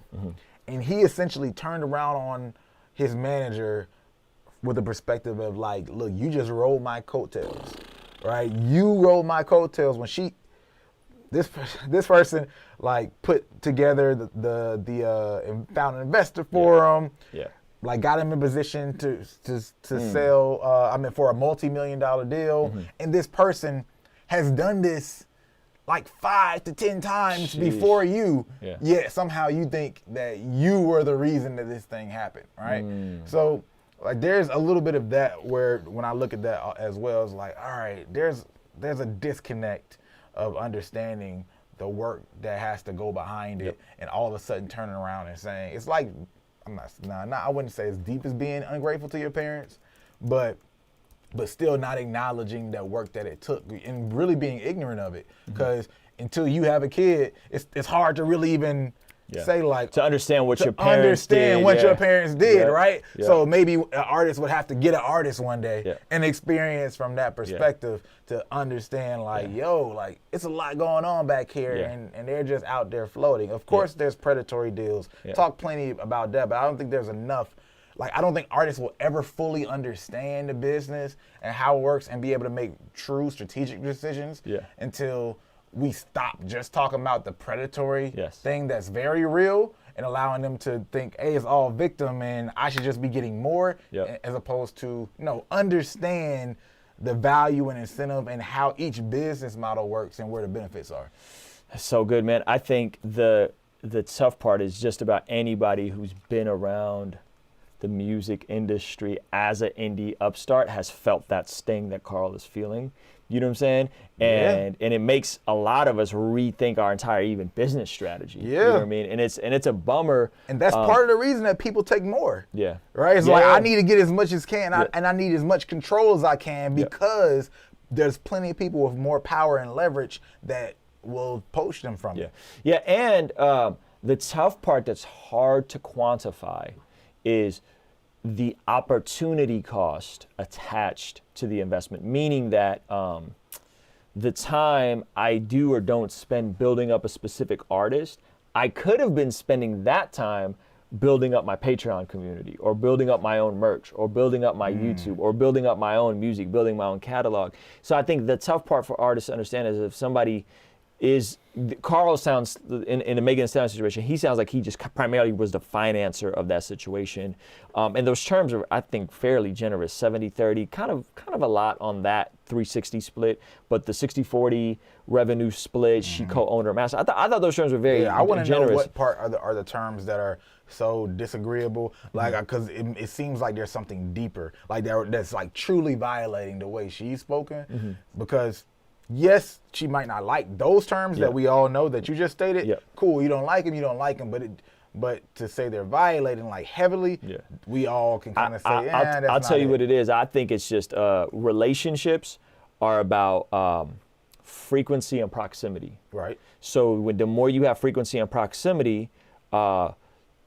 Speaker 2: And he essentially turned around on his manager with the perspective of like, look, you just rolled my coattails, right? You rolled my coattails when this person like put together the found an investor for him.
Speaker 1: Yeah.
Speaker 2: Like got him in position to sell, for a multi-million-dollar deal. And this person has done this like 5 to 10 times before you. Yeah. Yet somehow you think that you were the reason that this thing happened, right? So like there's a little bit of that where when I look at that as well, it's like, all right, there's a disconnect of understanding the work that has to go behind it, and all of a sudden turning around and saying, it's like, I wouldn't say as deep as being ungrateful to your parents, but still not acknowledging that work that it took and really being ignorant of it. Because until you have a kid, it's hard to really even say like
Speaker 1: to understand what your parents did.
Speaker 2: Your parents did, right? So maybe an artist would have to get an artist one day and experience from that perspective to understand like, yo, like it's a lot going on back here and they're just out there floating. Of course there's predatory deals. Talk plenty about that, but I don't think there's enough. Like, I don't think artists will ever fully understand the business and how it works and be able to make true strategic decisions until we stop just talking about the predatory thing that's very real and allowing them to think, hey, it's all victim and I should just be getting more, as opposed to, understand the value and incentive and how each business model works and where the benefits are.
Speaker 1: That's so good, man. I think the tough part is just about anybody who's been around the music industry as an indie upstart has felt that sting that Carl is feeling. You know what I'm saying? And it makes a lot of us rethink our entire even business strategy. You know what I mean? And it's a bummer.
Speaker 2: And that's part of the reason that people take more.
Speaker 1: Yeah.
Speaker 2: Right? It's like I need to get as much as can and I need as much control as I can because there's plenty of people with more power and leverage that will poach them from it.
Speaker 1: Yeah, and the tough part that's hard to quantify is the opportunity cost attached to the investment, meaning that the time I do or don't spend building up a specific artist, I could have been spending that time building up my Patreon community or building up my own merch or building up my YouTube or building up my own music, building my own catalog. So I think the tough part for artists to understand is if somebody Carl sounds, in the Megan Thee Stallion situation, he sounds like he just primarily was the financer of that situation. And those terms are, I think, fairly generous, 70-30, kind of a lot on that 360 split, but the 60-40 revenue split, she co-owned her master. I thought those terms were very generous.
Speaker 2: I want to know what part are the terms that are so disagreeable, like, because it seems like there's something deeper, like that's like truly violating the way she's spoken, because yes, she might not like those terms that we all know that you just stated. Cool, you don't like them, but to say they're violating like heavily, we all can kind of say,
Speaker 1: I'll tell you what it is. I think it's just relationships are about frequency and proximity.
Speaker 2: Right.
Speaker 1: So the more you have frequency and proximity,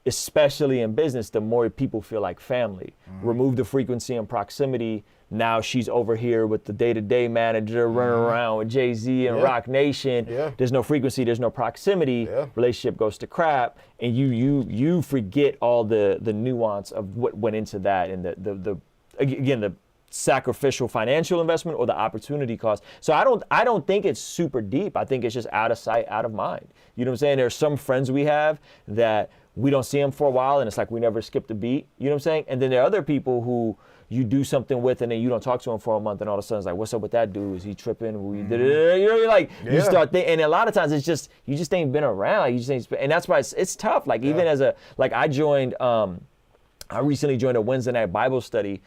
Speaker 1: especially in business, the more people feel like family. Remove the frequency and proximity. Now she's over here with the day-to-day manager running around with Jay-Z and Rock Nation. There's no frequency, there's no proximity. Relationship goes to crap, and you forget all the nuance of what went into that and the sacrificial financial investment or the opportunity cost. So I don't think it's super deep. I think it's just out of sight, out of mind. You know what I'm saying? There's some friends we have that we don't see them for a while, and it's like we never skipped a beat. You know what I'm saying? And then there are other people who you do something with, and then you don't talk to him for a month, and all of a sudden it's like, what's up with that dude? Is he tripping? You know, you're like, you start thinking, and a lot of times it's just, you just ain't been around. You just ain't, and that's why it's tough. Like even as I recently joined a Wednesday night Bible study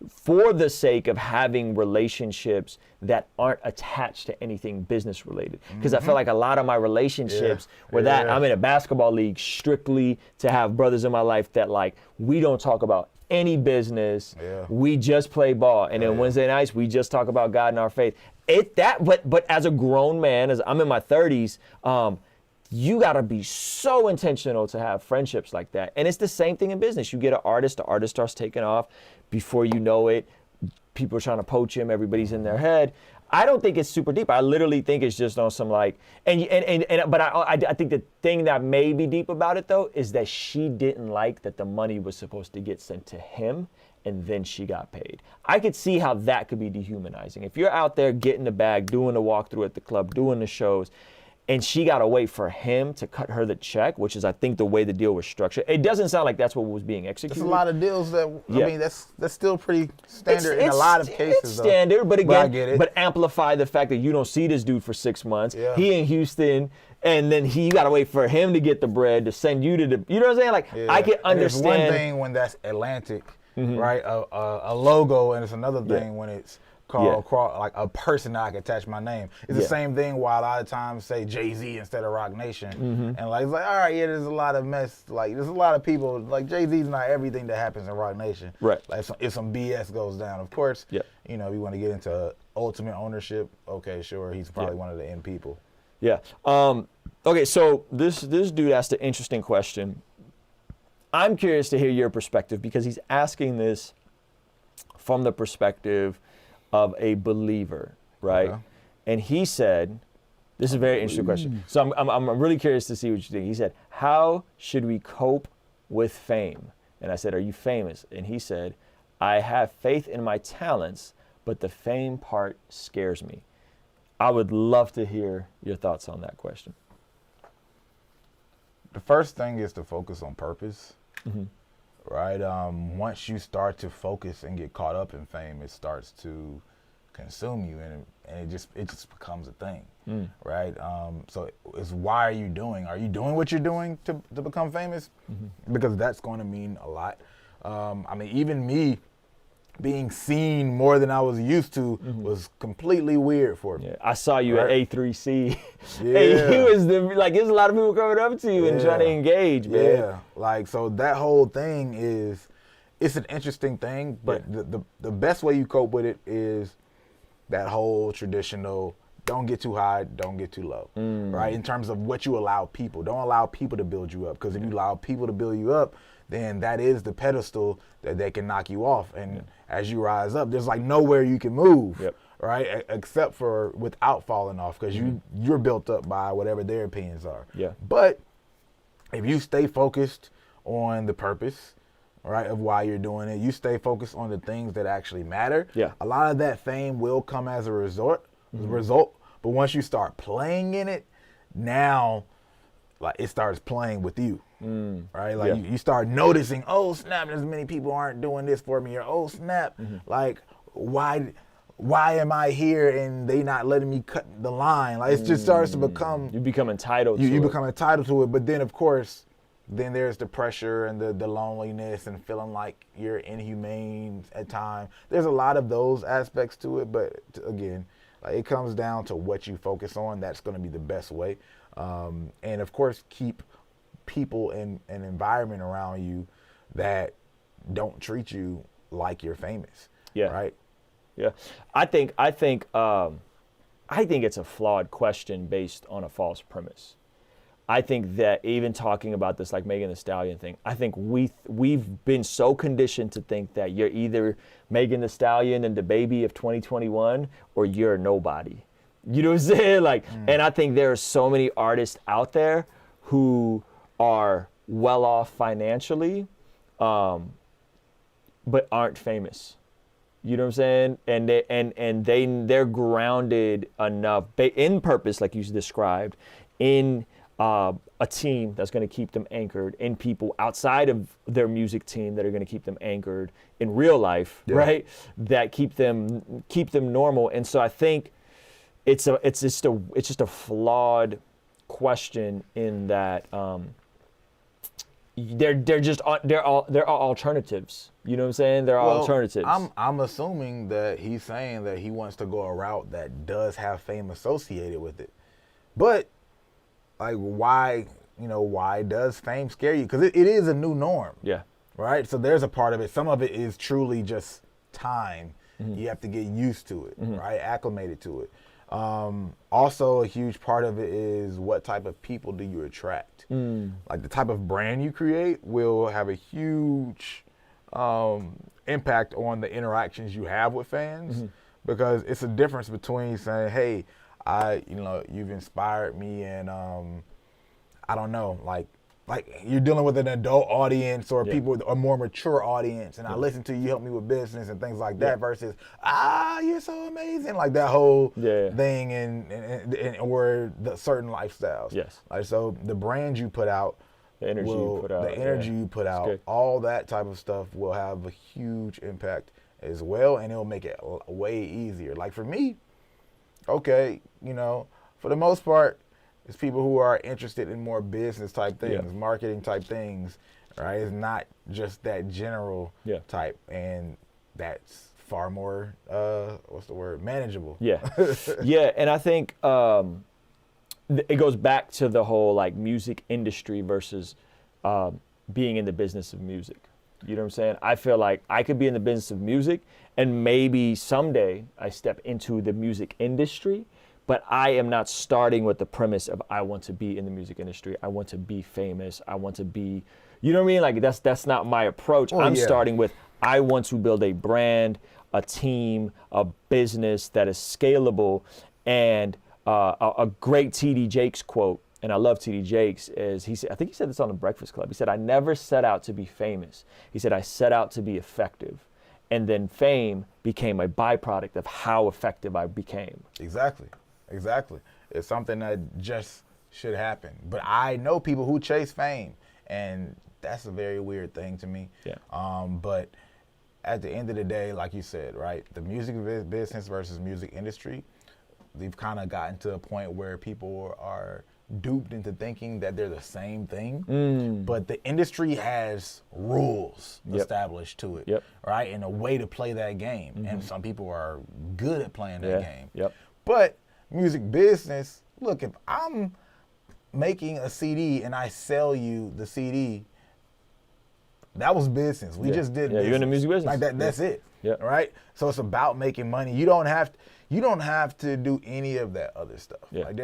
Speaker 1: for the sake of having relationships that aren't attached to anything business related. Because I feel like a lot of my relationships were that I'm in a basketball league strictly to have brothers in my life that like, we don't talk about any business. We just play ball. And then Wednesday nights, we just talk about God and our faith. But as a grown man, as I'm in my 30s, you gotta be so intentional to have friendships like that. And it's the same thing in business. You get an artist, the artist starts taking off. Before you know it, people are trying to poach him, everybody's in their head. I don't think it's super deep. I literally think it's just on some like, but I think the thing that may be deep about it though is that she didn't like that the money was supposed to get sent to him and then she got paid. I could see how that could be dehumanizing. If you're out there getting the bag, doing the walkthrough at the club, doing the shows, and she got to wait for him to cut her the check, which is, I think, the way the deal was structured. It doesn't sound like that's what was being executed.
Speaker 2: There's a lot of deals that, I mean, that's still pretty standard in a lot of cases.
Speaker 1: It's standard, but again,
Speaker 2: I get it.
Speaker 1: But amplify the fact that you don't see this dude for 6 months.
Speaker 2: Yeah.
Speaker 1: He in Houston, and then you got to wait for him to get the bread to send you to the, you know what I'm saying? Like, I can understand.
Speaker 2: And it's one thing when that's Atlantic, right? A logo, and it's another thing when it's called like a person that I can attach my name. It's the same thing why a lot of times say Jay-Z instead of Rock Nation. And like, it's like, all right, there's a lot of mess. Like, there's a lot of people, like Jay-Z's not everything that happens in Rock Nation. Right. Like, if some BS goes down, of course, you know, if you want to get into ultimate ownership, okay, sure, he's probably one of the end people. Yeah.
Speaker 1: Okay, so this dude asked an interesting question. I'm curious to hear your perspective because he's asking this from the perspective of a believer, right? Okay. And he said, this is a very interesting question. So I'm really curious to see what you think. He said, how should we cope with fame? And I said, are you famous? And he said, I have faith in my talents, but the fame part scares me. I would love to hear your thoughts on that question.
Speaker 2: The first thing is to focus on purpose, right? Once you start to focus and get caught up in fame, it starts to consume you, and it just becomes a thing, right? So it's, why are you doing? Are you doing what you're doing to become famous? Because that's going to mean a lot. I mean, even me being seen more than I was used to was completely weird for me.
Speaker 1: Yeah, I saw you at A3C. And you was like, there's a lot of people coming up to you and trying to engage, man.
Speaker 2: Yeah, like, so that whole thing is, it's an interesting thing, but the best way you cope with it is that whole traditional, don't get too high, don't get too low, right? In terms of what you allow people. Don't allow people to build you up, because if you allow people to build you up, then that is the pedestal that they can knock you off. And as you rise up, there's like nowhere you can move, right? Except for without falling off, because you're built up by whatever their opinions are. But if you stay focused on the purpose, right, of why you're doing it, you stay focused on the things that actually matter, a lot of that fame will come as a result. But once you start playing in it, now like it starts playing with you. Right? Like you start noticing, oh snap, as many people aren't doing this for me, or oh snap, like why am I here and they not letting me cut the line? Like, it just starts to become,
Speaker 1: you become entitled to it.
Speaker 2: You become entitled to it, but then of course, then there's the pressure and the loneliness and feeling like you're inhumane at times. There's a lot of those aspects to it, but again, like, it comes down to what you focus on. That's going to be the best way. And of course, keep people in an environment around you that don't treat you like you're famous. Right?
Speaker 1: I think it's a flawed question based on a false premise. I think that even talking about this, like Megan Thee Stallion thing, I think we've been so conditioned to think that you're either Megan Thee Stallion and the baby of 2021, or you're nobody. You know what I'm saying? Like, and I think there are so many artists out there who are well off financially, but aren't famous. You know what I'm saying? And they're grounded enough in purpose, like you described, in a team that's going to keep them anchored, in people outside of their music team that are going to keep them anchored in real life, right? That keep them normal. And so I think it's just a flawed question in that they're all alternatives. You know what I'm saying? They're all alternatives.
Speaker 2: I'm assuming that he's saying that he wants to go a route that does have fame associated with it, but like, why does fame scare you? Because it is a new norm. Right. So there's a part of it. Some of it is truly just time. You have to get used to it, right? Acclimated to it. Also, a huge part of it is what type of people do you attract? Like, the type of brand you create will have a huge impact on the interactions you have with fans. because it's a difference between saying, hey, you've inspired me, and I don't know, like you're dealing with an adult audience or people with a more mature audience, and I listen to you, help me with business and things like that, versus you're so amazing, like that whole thing, and or the certain lifestyles.
Speaker 1: Yes.
Speaker 2: Like, so the brand you put out,
Speaker 1: the energy you put out,
Speaker 2: all that type of stuff will have a huge impact as well, and it'll make it way easier. Like for me, okay, for the most part, it's people who are interested in more business type things, marketing type things, right? It's not just that general type, and that's far more, manageable.
Speaker 1: Yeah, yeah, and I think it goes back to the whole like music industry versus being in the business of music. You know what I'm saying? I feel like I could be in the business of music, and maybe someday I step into the music industry, but I am not starting with the premise of I want to be in the music industry. I want to be famous. I want to be, you know what I mean? Like that's not my approach. I'm starting with I want to build a brand, a team, a business that is scalable. And a great TD Jakes quote, and I love TD Jakes, is I think he said this on the Breakfast Club. He said, I never set out to be famous. He said, I set out to be effective. And then fame became a byproduct of how effective I became.
Speaker 2: Exactly. It's something that just should happen. But I know people who chase fame, and that's a very weird thing to me.
Speaker 1: Yeah.
Speaker 2: But at the end of the day, like you said, right, the music business versus music industry, we've kind of gotten to a point where people are duped into thinking that they're the same thing. But the industry has rules established to it, right, and a way to play that game. And some people are good at playing that game. But music business, look, if I'm making a CD and I sell you the CD, that was business. We just did business.
Speaker 1: You're in the music business.
Speaker 2: Like that, that's it.
Speaker 1: Yeah.
Speaker 2: Right? So it's about making money. You don't have to do any of that other stuff.
Speaker 1: Yeah.
Speaker 2: Like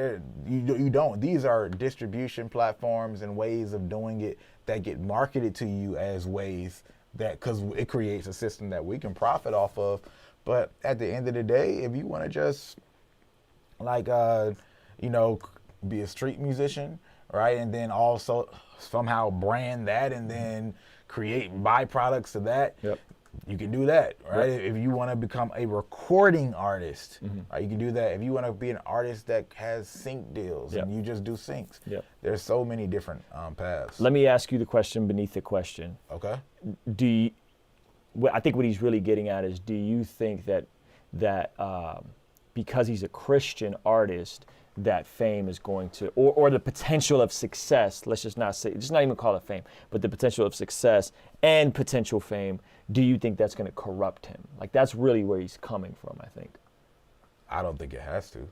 Speaker 2: you don't. These are distribution platforms and ways of doing it that get marketed to you as ways that, because it creates a system that we can profit off of. But at the end of the day, if you want to just be a street musician, right, and then also somehow brand that and then create byproducts of that, you can do that, right? If you want to become a recording artist, right, you can do that. If you want to be an artist that has sync deals and you just do syncs, there's so many different paths.
Speaker 1: Let me ask you the question beneath the question.
Speaker 2: Okay.
Speaker 1: I think what he's really getting at is, do you think that because he's a Christian artist, that fame is going to, or the potential of success, let's just not even call it fame, but the potential of success and potential fame, do you think that's going to corrupt him? Like, that's really where he's coming from, I think.
Speaker 2: I don't think it has to.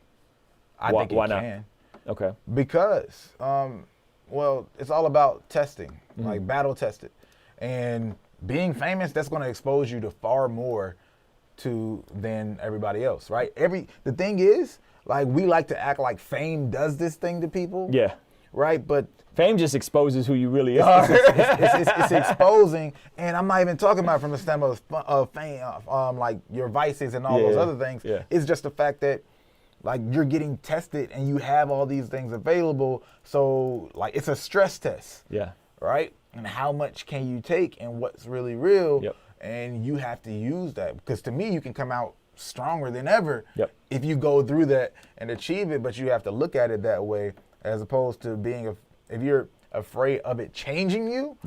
Speaker 2: I think it can.
Speaker 1: Not? Okay.
Speaker 2: Because, it's all about testing, like battle tested. And being famous, that's going to expose you to far more than everybody else, right? The thing is, like, we like to act like fame does this thing to people. Yeah. Right? But
Speaker 1: fame just exposes who you really are.
Speaker 2: It's exposing, and I'm not even talking about from the standpoint of fame, like your vices and all those other things. Yeah. It's just the fact that, like, you're getting tested and you have all these things available. So, like, it's a stress test. Yeah. Right? And how much can you take and what's really real? Yep. And you have to use that, because to me, you can come out stronger than ever if you go through that and achieve it, but you have to look at it that way, as opposed to if you're afraid of it changing you,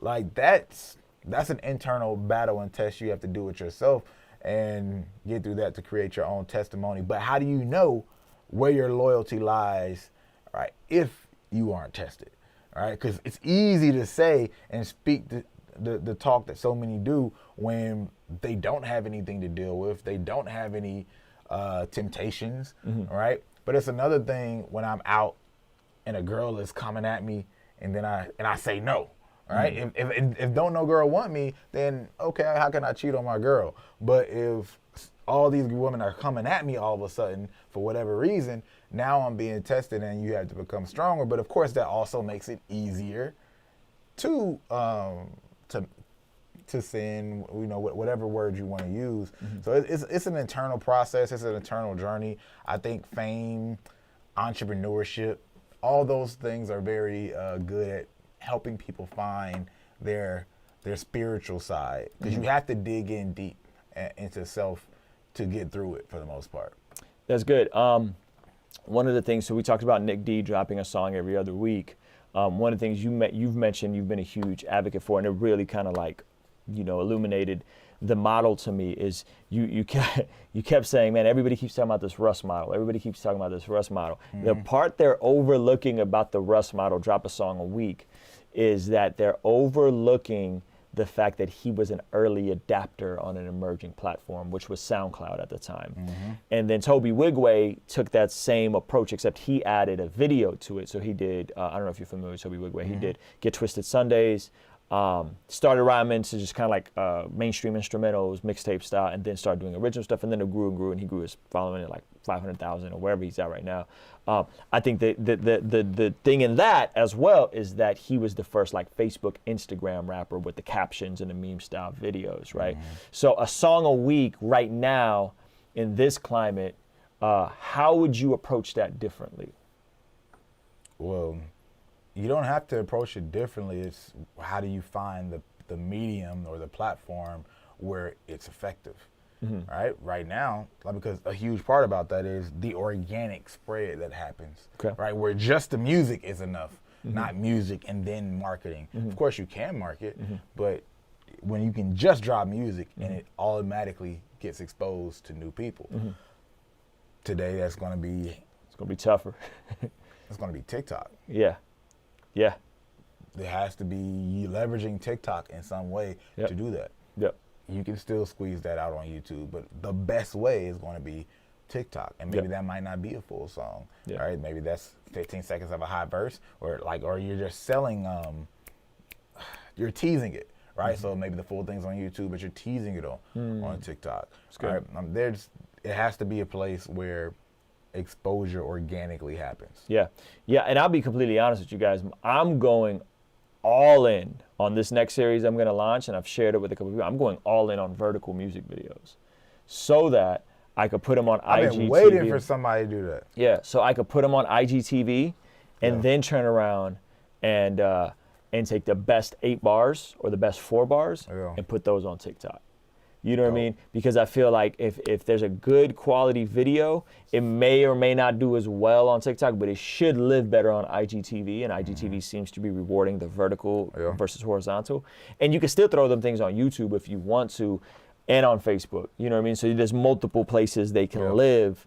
Speaker 2: like that's an internal battle and test you have to do with yourself and get through that to create your own testimony. But how do you know where your loyalty lies, right, if you aren't tested, right? Because it's easy to say and speak the talk that so many do when they don't have anything to deal with, they don't have any temptations, right? But it's another thing when I'm out and a girl is coming at me and then I say no, right? If don't no girl want me, then okay, how can I cheat on my girl? But if all these women are coming at me all of a sudden for whatever reason, now I'm being tested and you have to become stronger. But of course that also makes it easier to to sin, whatever word you want to use. So it's an internal process. It's an internal journey. I think fame, entrepreneurship, all those things are very good at helping people find their spiritual side, because you have to dig in deep into self to get through it for the most part.
Speaker 1: That's good. One of the things, so we talked about Nick D dropping a song every other week. One of the things you've mentioned you've been a huge advocate for, and it really kind of like, illuminated the model to me, is you kept saying, man, everybody keeps talking about this Russ model. Everybody keeps talking about this Russ model. The part they're overlooking about the Russ model, drop a song a week, is that they're overlooking the fact that he was an early adapter on an emerging platform, which was SoundCloud at the time. And then Toby Wigway took that same approach, except he added a video to it. So he did, I don't know if you're familiar with Toby Wigway, he did Get Twisted Sundays, started rhyming to just kind of like mainstream instrumentals, mixtape style, and then started doing original stuff, and then it grew and grew, and he grew his following at like 500,000 or wherever he's at right now. I think the thing in that as well is that he was the first like Facebook, Instagram rapper with the captions and the meme style videos, right? So a song a week right now in this climate, how would you approach that differently?
Speaker 2: Well, you don't have to approach it differently. It's how do you find the medium or the platform where it's effective, right now, because a huge part about that is the organic spread that happens, right, where just the music is enough, not music and then marketing. Of course you can market, but when you can just drop music and it automatically gets exposed to new people, today it's going to be
Speaker 1: tougher.
Speaker 2: It's going to be TikTok.
Speaker 1: Yeah.
Speaker 2: There has to be leveraging TikTok in some way to do that. You can still squeeze that out on YouTube, but the best way is going to be TikTok, and maybe that might not be a full song, right? Maybe that's 15 seconds of a high verse, or you're just selling, you're teasing it, right? So maybe the full thing's on YouTube, but you're teasing it on TikTok. Right? It has to be a place where exposure organically happens. Yeah,
Speaker 1: and I'll be completely honest with you guys. I'm going all in on this next series I'm going to launch, and I've shared it with a couple of people. I'm going all in on vertical music videos so that I could put them on IGTV.
Speaker 2: I've been waiting for somebody to do that.
Speaker 1: Yeah, so I could put them on IGTV and then turn around and take the best 8 bars or the best 4 bars and put those on TikTok. You know what I mean? Because I feel like if there's a good quality video, it may or may not do as well on TikTok, but it should live better on IGTV, and IGTV seems to be rewarding the vertical versus horizontal. And you can still throw them things on YouTube if you want to, and on Facebook. You know what I mean? So there's multiple places they can live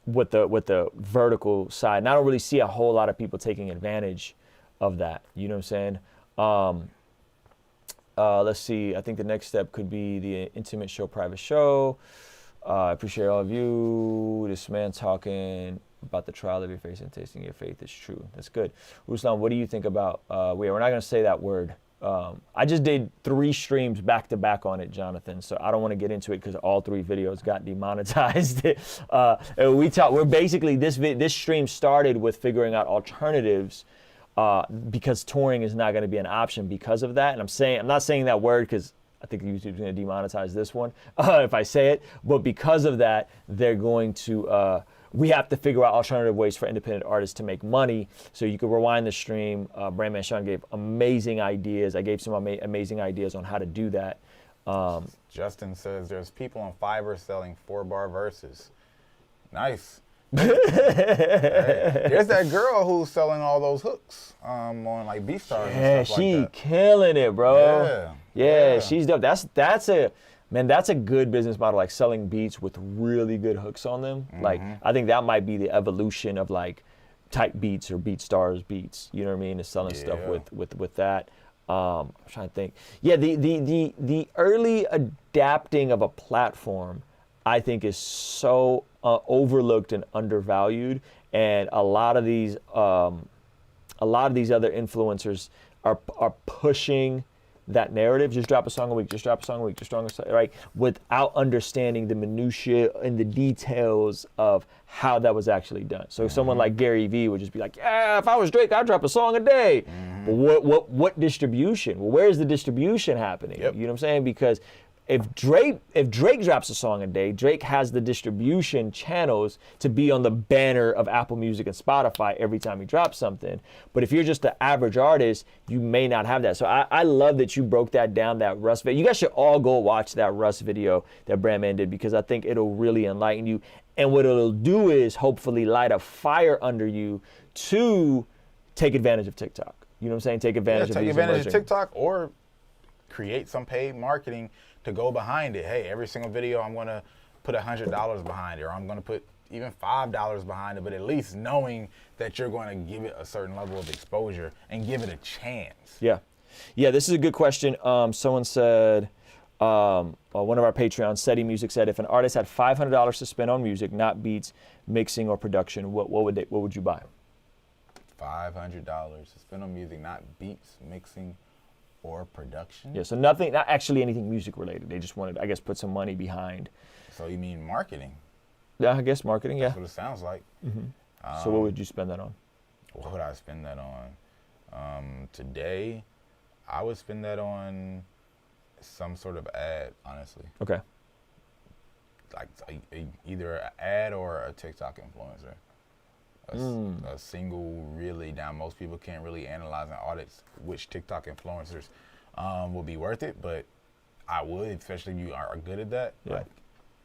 Speaker 1: with the vertical side. And I don't really see a whole lot of people taking advantage of that. You know what I'm saying? Let's see, I think the next step could be the intimate show, private show. I appreciate all of you. This man talking about the trial of your faith and tasting your faith is true. That's good. Ruslan, what do you think about, we're not going to say that word. I just did 3 streams back to back on it, Jonathan, so I don't want to get into it because all 3 videos got demonetized. We're basically, this stream started with figuring out alternatives because touring is not going to be an option because of that. And I'm not saying that word because I think YouTube's going to demonetize this one if I say it. But because of that, they're going to, we have to figure out alternative ways for independent artists to make money. So you can rewind the stream. BrandMan Sean gave amazing ideas. I gave some amazing ideas on how to do that.
Speaker 2: Justin says there's people on Fiverr selling 4-bar verses. Nice. Hey, there's that girl who's selling all those hooks on like BeatStars and stuff like that.
Speaker 1: She killing it, bro. Yeah, she's dope. That's a good business model, like selling beats with really good hooks on them. Like I think that might be the evolution of like Type Beats or BeatStars beats. You know what I mean? Is selling stuff with that. I'm trying to think. Yeah, the early adapting of a platform, I think, is so overlooked and undervalued, and a lot of these other influencers are pushing that narrative, just drop a song a week, just drop a song a week, just drop a song, right? Without understanding the minutiae and the details of how that was actually done. So someone like Gary Vee would just be like, yeah, if I was Drake, I'd drop a song a day. But what distribution? Well, where's the distribution happening?
Speaker 2: Yep.
Speaker 1: You know what I'm saying? Because if Drake drops a song a day, Drake has the distribution channels to be on the banner of Apple Music and Spotify every time he drops something. But if you're just the average artist, you may not have that. So I love that you broke that down, that Russ video. You guys should all go watch that Russ video that BrandMan did, because I think it'll really enlighten you. And what it'll do is hopefully light a fire under you to take advantage of TikTok. You know what I'm saying? Take advantage of
Speaker 2: take
Speaker 1: these
Speaker 2: advantage
Speaker 1: emerging.
Speaker 2: of TikTok, or create some paid marketing to go behind it. Hey, every single video I'm gonna put $100 behind it, or I'm gonna put even $5 behind it, but at least knowing that you're gonna give it a certain level of exposure and give it a chance.
Speaker 1: Yeah. Yeah, this is a good question. Someone said, one of our Patreons, SETI Music, said, if an artist had $500 to spend on music, not beats, mixing, or production, what would you buy?
Speaker 2: $500 to spend on music, not beats, mixing, or production?
Speaker 1: Yeah, so not actually anything music related. They just wanted, I guess, put some money behind.
Speaker 2: So you mean marketing?
Speaker 1: Yeah, I guess marketing, yeah.
Speaker 2: That's what it sounds like.
Speaker 1: So what would you spend that on?
Speaker 2: What would I spend that on? Today, I would spend that on some sort of ad, honestly.
Speaker 1: Okay.
Speaker 2: Like either an ad or a TikTok influencer. A single, really. Now, most people can't really analyze and audit which TikTok influencers will be worth it, but I would, especially if you are good at that.
Speaker 1: Yeah.
Speaker 2: Like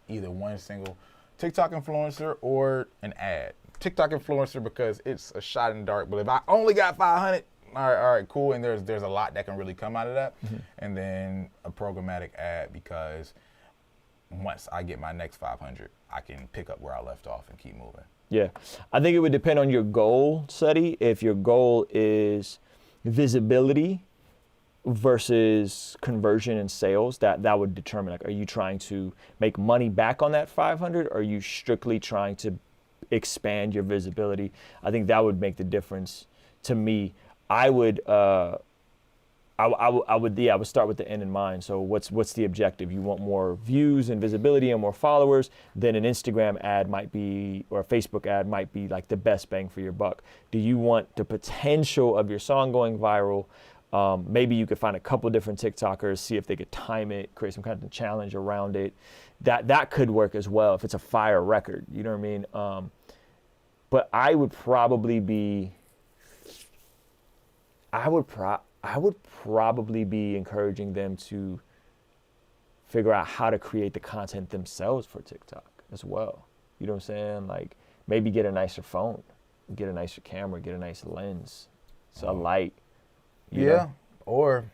Speaker 2: either one single TikTok influencer or an ad. TikTok influencer because it's a shot in the dark, but if I only got 500, all right, cool, and there's a lot that can really come out of that. And then a programmatic ad, because once I get my next 500, I can pick up where I left off and keep moving.
Speaker 1: Yeah, I think it would depend on your goal, Seti. If your goal is visibility versus conversion and sales, that would determine, like, are you trying to make money back on that 500, or are you strictly trying to expand your visibility? I think that would make the difference to me. I would start with the end in mind. So what's the objective? You want more views and visibility and more followers, then an Instagram ad might be, or a Facebook ad might be like the best bang for your buck. Do you want the potential of your song going viral? Maybe you could find a couple different TikTokers, see if they could time it, create some kind of challenge around it. That could work as well if it's a fire record, you know what I mean? But I would probably be, I would probably be encouraging them to figure out how to create the content themselves for TikTok as well. You know what I'm saying? Like maybe get a nicer phone, get a nicer camera, get a nice lens, a light. You know?
Speaker 2: Or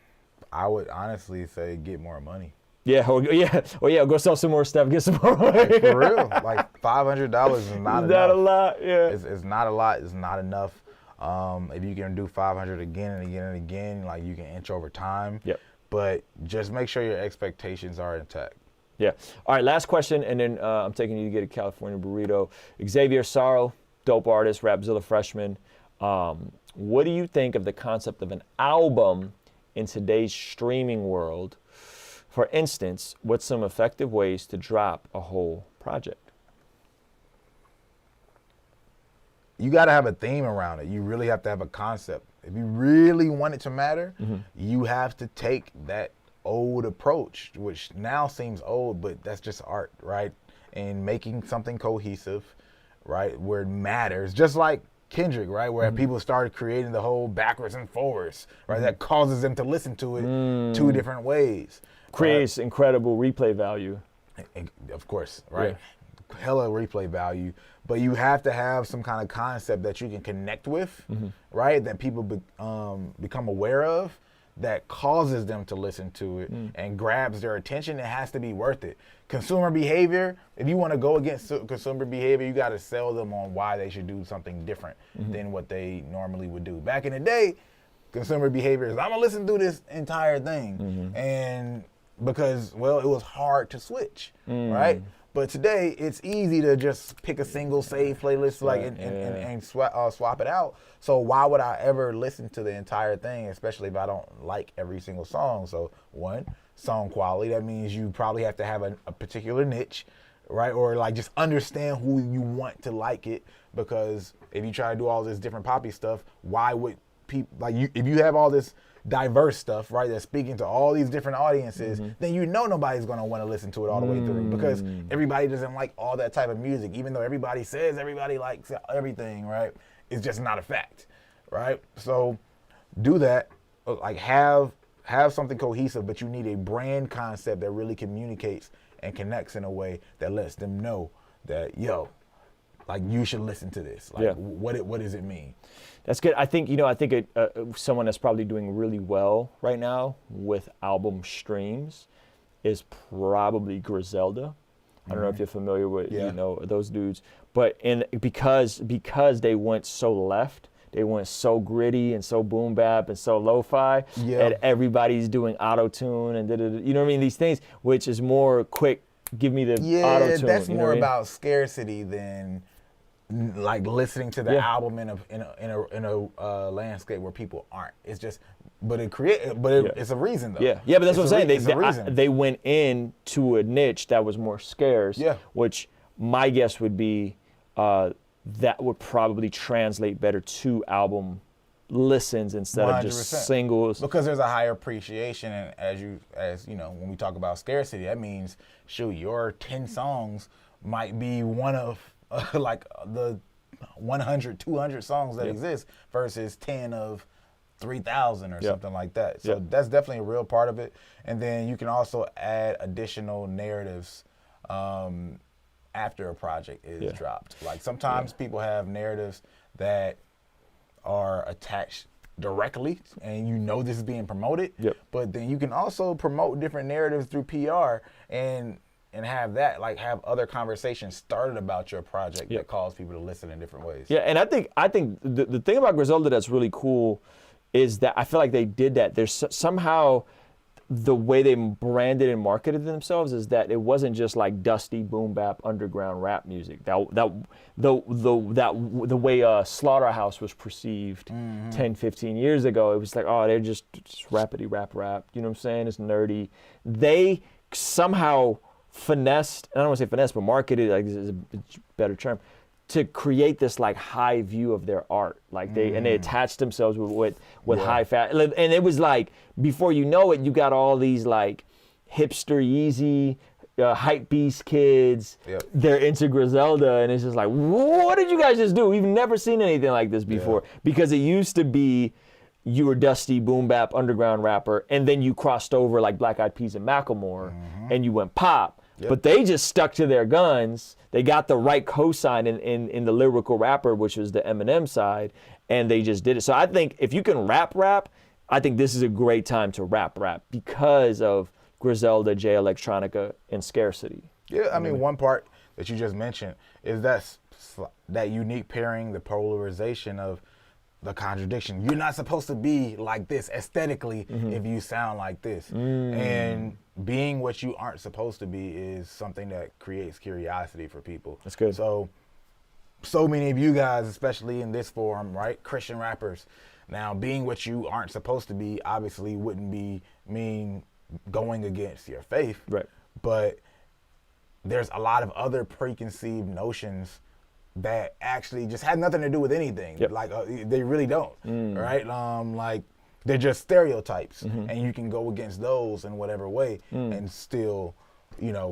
Speaker 2: I would honestly say get more money.
Speaker 1: Yeah, go sell some more stuff, get some more money.
Speaker 2: Like, for real, like $500 is not enough.
Speaker 1: Not a lot, yeah.
Speaker 2: It's not a lot. It's not enough. If you can do 500 again and again and again, like you can inch over time.
Speaker 1: Yep.
Speaker 2: But just make sure your expectations are intact.
Speaker 1: Yeah. All right, last question, and then I'm taking you to get a California burrito. Xavier Sorrow, dope artist, Rapzilla freshman. What do you think of the concept of an album in today's streaming world? For instance, what's some effective ways to drop a whole project?
Speaker 2: You got to have a theme around it. You really have to have a concept. If you really want it to matter, you have to take that old approach, which now seems old, but that's just art, right? And making something cohesive, right, where it matters. Just like Kendrick, right, where people started creating the whole backwards and forwards, right? That causes them to listen to it two different ways.
Speaker 1: Creates incredible replay value.
Speaker 2: Of course, right? Yeah. Hella replay value. But you have to have some kind of concept that you can connect with, right? That people become aware of, that causes them to listen to it and grabs their attention. It has to be worth it. Consumer behavior, if you want to go against consumer behavior, you got to sell them on why they should do something different than what they normally would do. Back in the day, consumer behavior is, I'm going to listen to this entire thing. And because, well, it was hard to switch, right? But today, it's easy to just pick a single save playlist and swap it out. So why would I ever listen to the entire thing, especially if I don't like every single song? So one, song quality. That means you probably have to have a particular niche, right? Or like just understand who you want to like it. Because if you try to do all this different poppy stuff, why would people like you? If you have all this diverse stuff, right, that's speaking to all these different audiences, then you know nobody's going to want to listen to it all the way through, because everybody doesn't like all that type of music, even though everybody says everybody likes everything, right? It's just not a fact, right? So do that, like have something cohesive, but you need a brand concept that really communicates and connects in a way that lets them know that, yo, like, you should listen to this. Like, what does it mean?
Speaker 1: That's good. I think someone that's probably doing really well right now with album streams is probably Griselda. I don't know if you're familiar with those dudes, but because they went so left, they went so gritty and so boom bap and so lo-fi, and everybody's doing auto tune and you know what I mean? These things, which is more quick. Give me the auto tune.
Speaker 2: That's more about scarcity than like listening to the album in a landscape where people aren't. It's just, it's a reason though.
Speaker 1: Yeah, but that's what I'm saying. They went into a niche that was more scarce. Which my guess would be that would probably translate better to album listens instead 100%. Of just singles.
Speaker 2: Because there's a higher appreciation, and as you know, when we talk about scarcity, that means your 10 songs might be one of like the 100, 200 songs that exist versus 10 of 3,000 or something like that. So that's definitely a real part of it. And then you can also add additional narratives after a project is dropped. Like sometimes people have narratives that are attached directly, and you know this is being promoted. But then you can also promote different narratives through PR and have that, like, have other conversations started about your project that cause people to listen in different ways. Yeah,
Speaker 1: and I think the thing about Griselda that's really cool is that I feel like they did that. There's somehow the way they branded and marketed themselves is that it wasn't just like dusty boom bap underground rap music. The way Slaughterhouse was perceived 10, 15 years ago, it was like, oh, they're just rappity rap. You know what I'm saying? It's nerdy. They somehow finessed, I don't want to say finesse, but marketed, like, this is a better term, to create this like high view of their art. Like they attached themselves with high fat, and it was like, before you know it, you got all these like hipster Yeezy hype beast kids. They're into Griselda, and it's just like, what did you guys just do? We've never seen anything like this before. Because it used to be you were dusty boom bap underground rapper, and then you crossed over like Black Eyed Peas and Macklemore, and you went pop. But they just stuck to their guns. They got the right cosign in the lyrical rapper, which was the Eminem side, and they just did it. So I think if you can rap, I think this is a great time to rap because of Griselda, J Electronica, and scarcity.
Speaker 2: Yeah, I mean, one part that you just mentioned is that unique pairing, the polarization of the contradiction. You're not supposed to be like this aesthetically if you sound like this. And being what you aren't supposed to be is something that creates curiosity for people.
Speaker 1: That's good.
Speaker 2: So many of you guys, especially in this forum, right, Christian rappers, now being what you aren't supposed to be obviously wouldn't mean going against your faith.
Speaker 1: Right.
Speaker 2: But there's a lot of other preconceived notions that actually just had nothing to do with anything. Like they really don't, right? Like they're just stereotypes, and you can go against those in whatever way and still,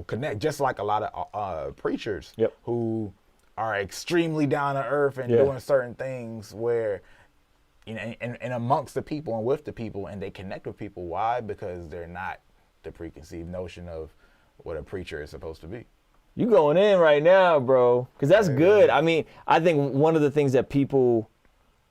Speaker 2: connect. Just like a lot of preachers who are extremely down to earth and doing certain things where, and amongst the people and with the people, and they connect with people. Why? Because they're not the preconceived notion of what a preacher is supposed to be.
Speaker 1: You going in right now, bro, because that's good. I mean, I think one of the things that people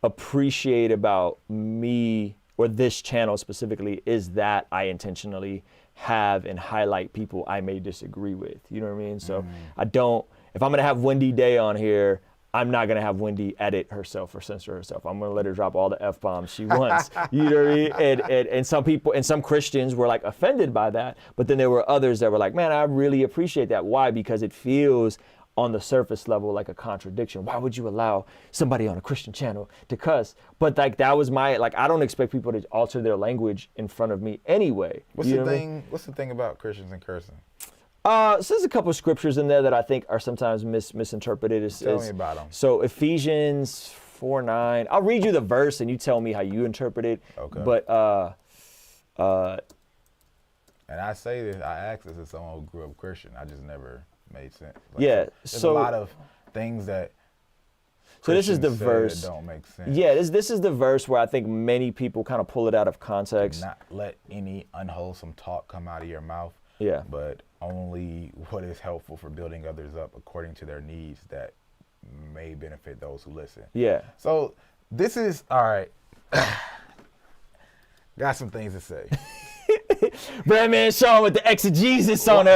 Speaker 1: appreciate about me or this channel specifically is that I intentionally have and highlight people I may disagree with. You know what I mean? So if I'm going to have Wendy Day on here, I'm not gonna have Wendy edit herself or censor herself. I'm gonna let her drop all the F-bombs she wants. You know what I mean? And some people and some Christians were like offended by that, but then there were others that were like, man, I really appreciate that. Why? Because it feels on the surface level like a contradiction. Why would you allow somebody on a Christian channel to cuss? But like that was my, like, I don't expect people to alter their language in front of me anyway.
Speaker 2: What's the thing? What's the thing about Christians and cursing?
Speaker 1: So there's a couple of scriptures in there that I think are sometimes misinterpreted.
Speaker 2: Tell me about them.
Speaker 1: So Ephesians 4:9. I'll read you the verse and you tell me how you interpret it.
Speaker 2: Okay.
Speaker 1: But
Speaker 2: and I say this, I ask this as someone who grew up Christian. I just never made sense. Like,
Speaker 1: yeah.
Speaker 2: There's a lot of things that.
Speaker 1: So this is the
Speaker 2: Christians
Speaker 1: verse.
Speaker 2: That don't make sense.
Speaker 1: Yeah, this is the verse where I think many people kind of pull it out of context.
Speaker 2: Not let any unwholesome talk come out of your mouth.
Speaker 1: Yeah.
Speaker 2: But only what is helpful for building others up according to their needs that may benefit those who listen.
Speaker 1: Yeah.
Speaker 2: So this is, all right. Got some things to say.
Speaker 1: BrandMan Sean with the exegesis on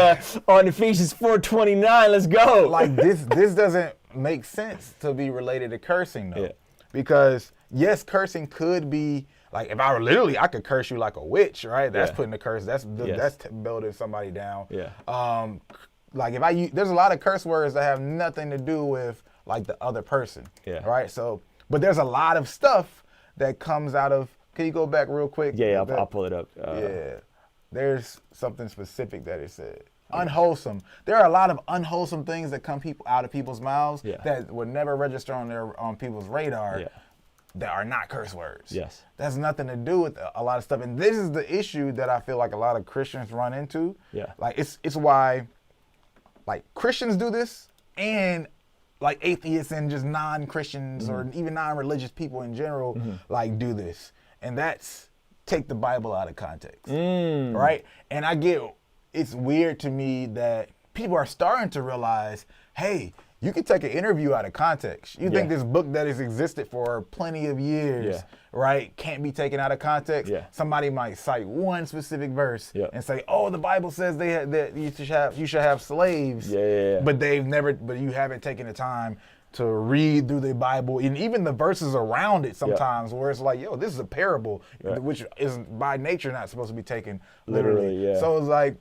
Speaker 1: Ephesians 4:29. Let's go.
Speaker 2: Like this doesn't make sense to be related to cursing though.
Speaker 1: Yeah.
Speaker 2: Because yes, cursing could be like, if I were literally, I could curse you like a witch, right? That's putting a curse. That's building somebody down.
Speaker 1: Yeah.
Speaker 2: Like there's a lot of curse words that have nothing to do with like the other person.
Speaker 1: Yeah.
Speaker 2: Right. So, but there's a lot of stuff that comes out of. Can you go back real quick?
Speaker 1: Yeah. I'll pull it up.
Speaker 2: Yeah. There's something specific that it said. Unwholesome. There are a lot of unwholesome things that come out of people's mouths that would never register on people's radar. Yeah. That are not curse words.
Speaker 1: Yes.
Speaker 2: That's nothing to do with a lot of stuff. And this is the issue that I feel like a lot of Christians run into.
Speaker 1: Yeah.
Speaker 2: Like it's why like Christians do this and like atheists and just non-Christians or even non-religious people in general like do this. And that's take the Bible out of context. Right? And I get it's weird to me that people are starting to realize, hey, you can take an interview out of context. You think this book that has existed for plenty of years, right, can't be taken out of context? Yeah. Somebody might cite one specific verse and say, "Oh, the Bible says that you should have slaves." But but you haven't taken the time to read through the Bible and even the verses around it sometimes where it's like, yo, this is a parable, which is by nature not supposed to be taken literally. So it's like,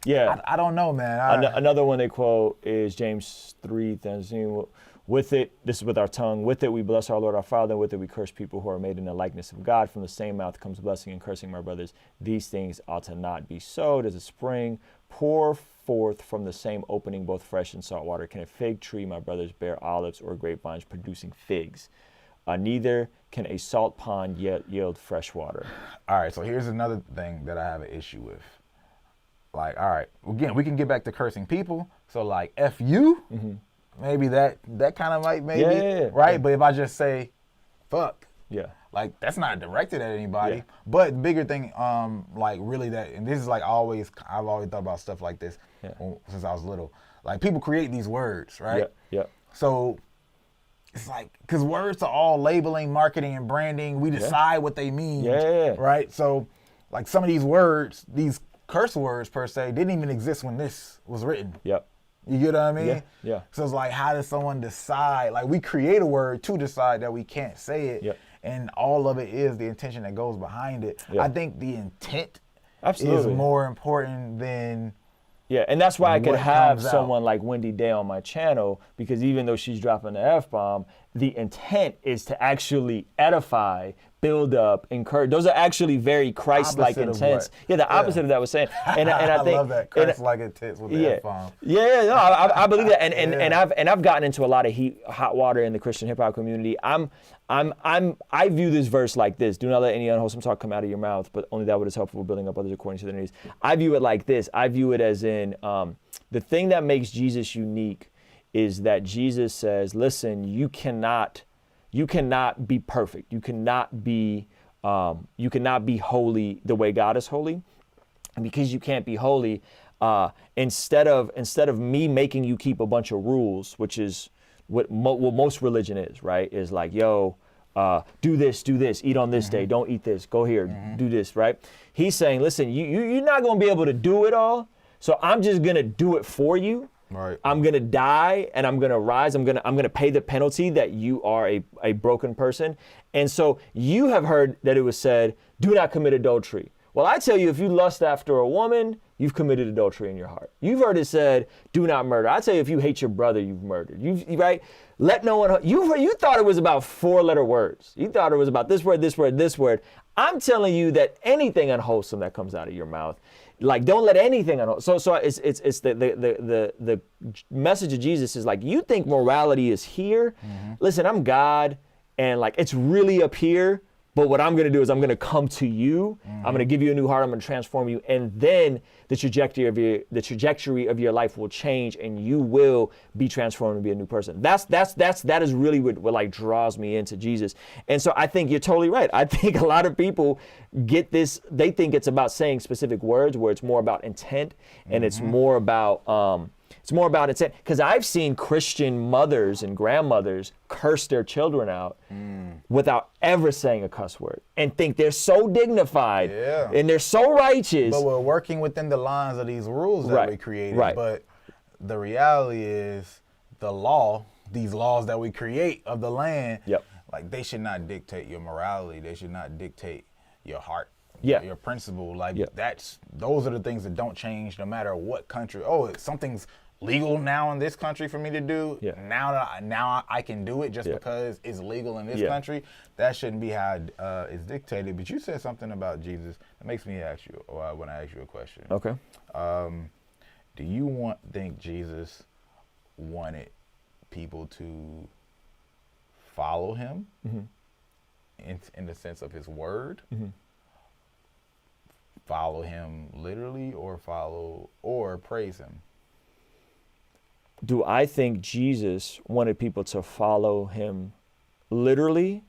Speaker 2: I don't know, man.
Speaker 1: Another one they quote is James 3:13. With it, this is with our tongue, with it we bless our Lord our Father, and with it we curse people who are made in the likeness of God. From the same mouth comes blessing and cursing, my brothers. These things ought to not be so. Does a spring pour forth from the same opening both fresh and salt water? Can a fig tree, my brothers, bear olives or grapevines producing figs? Neither can a salt pond yield fresh water. All
Speaker 2: right, so here's another thing that I have an issue with. Like, all right, again, we can get back to cursing people. So like, F you, maybe that kind of might right? But if I just say, fuck, like that's not directed at anybody. But the bigger thing, like really that, and this is like I've always thought about stuff like this since I was little. Like people create these words, right? So it's like, because words are all labeling, marketing, and branding. We decide what they mean, right? So like some of these words, these curse words per se, didn't even exist when this was written. You get what I mean? So it's like, how does someone decide? Like we create a word to decide that we can't say it. And all of it is the intention that goes behind it. I think the intent is more important than
Speaker 1: and that's why I could have someone like Wendy Day on my channel, because even though she's dropping the F-bomb, the intent is to actually edify, build up, encourage. Those are actually very Christ-like intents. The opposite of that was saying. And I think
Speaker 2: love that Christ-like intents with the F-bomb.
Speaker 1: No, I believe that. And I've gotten into a lot of hot water in the Christian hip hop community. I view this verse like this: do not let any unwholesome talk come out of your mouth, but only that what is helpful for building up others according to their needs. I view it like this. I view it as in the thing that makes Jesus unique is that Jesus says, listen, you cannot be perfect. You cannot be holy the way God is holy. And because you can't be holy, instead of me making you keep a bunch of rules, which is what most religion is, right? Is like, yo, do this, eat on this day, don't eat this, go here, do this, right? He's saying, listen, you're not going to be able to do it all, so I'm just going to do it for you.
Speaker 2: Right.
Speaker 1: I'm gonna die and I'm gonna rise. I'm gonna pay the penalty that you are a broken person. And so you have heard that it was said, do not commit adultery. Well, I tell you, if you lust after a woman, you've committed adultery in your heart. You've heard it said, do not murder. I tell you, if you hate your brother, you've murdered. Right? Let no one. You thought it was about 4-letter words. You thought it was about this word, this word, this word. I'm telling you that anything unwholesome that comes out of your mouth, like, don't let anything unwholesome. So it's the message of Jesus is like, you think morality is here? Listen, I'm God, and like it's really up here. But what I'm going to do is I'm going to come to you. I'm going to give you a new heart. I'm going to transform you, and then the trajectory of your life will change, and you will be transformed and be a new person. That is really what like draws me into Jesus. And so I think you're totally right. I think a lot of people get this. They think it's about saying specific words, where it's more about intent, and it's more about. It's more about intent, because I've seen Christian mothers and grandmothers curse their children out without ever saying a cuss word, and think they're so dignified and they're so righteous.
Speaker 2: But we're working within the lines of these rules that we created. Right. But the reality is the law, these laws that we create of the land, like they should not dictate your morality. They should not dictate your heart. Your principle. Like those are the things that don't change no matter what country. Oh, something's legal now in this country for me to do. Now I can do it just because it's legal in this country. That shouldn't be how it's dictated. But you said something about Jesus that makes me ask you, or I want to ask you a question.
Speaker 1: Okay.
Speaker 2: Do you think Jesus wanted people to follow him in the sense of his word? Follow him literally, or praise him?
Speaker 1: Do I think Jesus wanted people to follow him literally?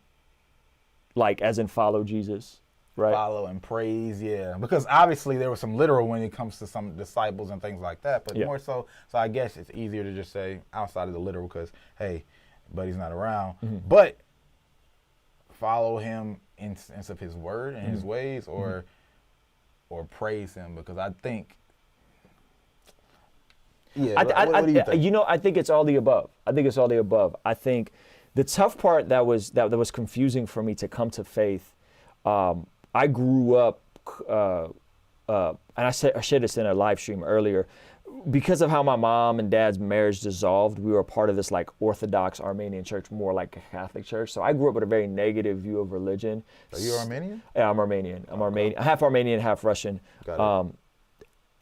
Speaker 1: Like as in follow Jesus, right?
Speaker 2: Follow and praise, because obviously there was some literal when it comes to some disciples and things like that, but more so I guess it's easier to just say outside of the literal because, hey, buddy's not around. But follow him in sense of his word and his ways, or praise him, because I think, what do you think?
Speaker 1: I think it's all the above. I think the tough part that was confusing for me to come to faith, I grew up, and I shared this in a live stream earlier, because of how my mom and dad's marriage dissolved. We were a part of this like Orthodox Armenian church, more like a Catholic church. So I grew up with a very negative view of religion.
Speaker 2: Are you Armenian?
Speaker 1: Yeah, I'm Armenian. I'm Armenian, half Armenian, half Russian.
Speaker 2: Got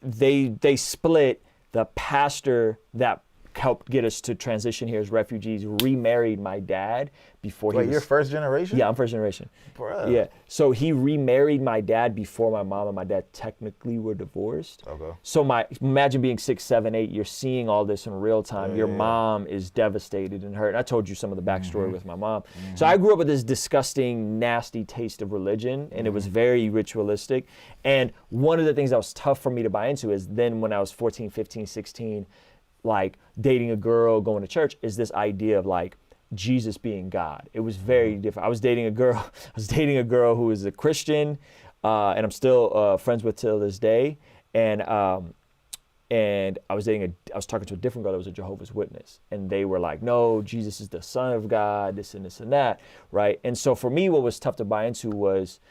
Speaker 2: it.
Speaker 1: They split. The pastor that helped get us to transition here as refugees remarried my dad before he was...
Speaker 2: Wait, you're first generation?
Speaker 1: Yeah, I'm first generation.
Speaker 2: Bruh.
Speaker 1: Yeah, so he remarried my dad before my mom and my dad technically were divorced.
Speaker 2: Okay.
Speaker 1: So imagine being 6, 7, 8, you're seeing all this in real time. Your mom is devastated and hurt. And I told you some of the backstory with my mom. So I grew up with this disgusting, nasty taste of religion, and it was very ritualistic. And one of the things that was tough for me to buy into is then when I was 14, 15, 16, like dating a girl, going to church, is this idea of like Jesus being God. It was very different. I was dating a girl who is a Christian, and I'm still friends with till this day. And I was talking to a different girl that was a Jehovah's Witness, and they were like, no, Jesus is the Son of God, this and this and that, right? And so for me, what was tough to buy into was,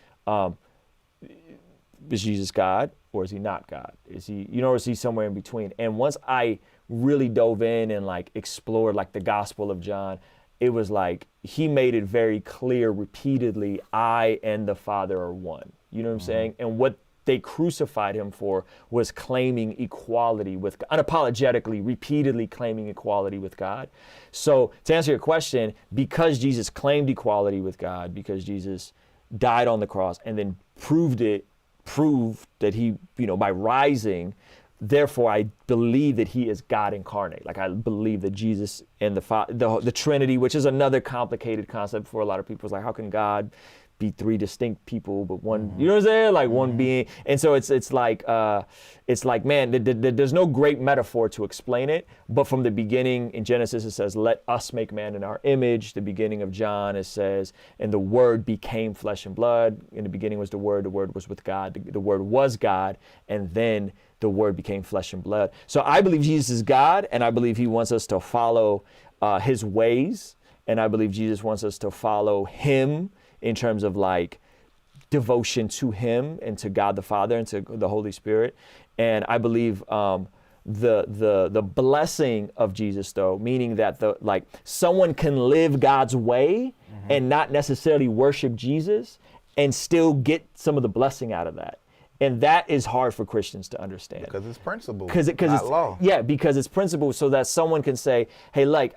Speaker 1: is Jesus God or is he not God? Is he, or is he somewhere in between? And once I really dove in and like explored like the Gospel of John, it was like he made it very clear repeatedly, I and the Father are one. You know what I'm saying? And what they crucified him for was claiming equality with, unapologetically, repeatedly claiming equality with God. So to answer your question, because Jesus claimed equality with God, because Jesus died on the cross and then proved that he, by rising, therefore I believe that he is God incarnate. Like I believe that Jesus and the Trinity, which is another complicated concept for a lot of people. It's like, how can God be three distinct people, but one, you know what I'm saying? Like one being. And so it's like, man, there's no great metaphor to explain it. But from the beginning in Genesis, it says, let us make man in our image. The beginning of John, it says, and the word became flesh and blood. In the beginning was the word was with God. The word was God. And then the Word became flesh and blood. So I believe Jesus is God, and I believe he wants us to follow his ways. And I believe Jesus wants us to follow him in terms of like devotion to him and to God the Father and to the Holy Spirit. And I believe the blessing of Jesus, though, meaning that someone can live God's way and not necessarily worship Jesus and still get some of the blessing out of that. And that is hard for Christians to understand.
Speaker 2: Because it's principle,
Speaker 1: not
Speaker 2: it's law.
Speaker 1: Yeah, because it's principle, so that someone can say, hey, like,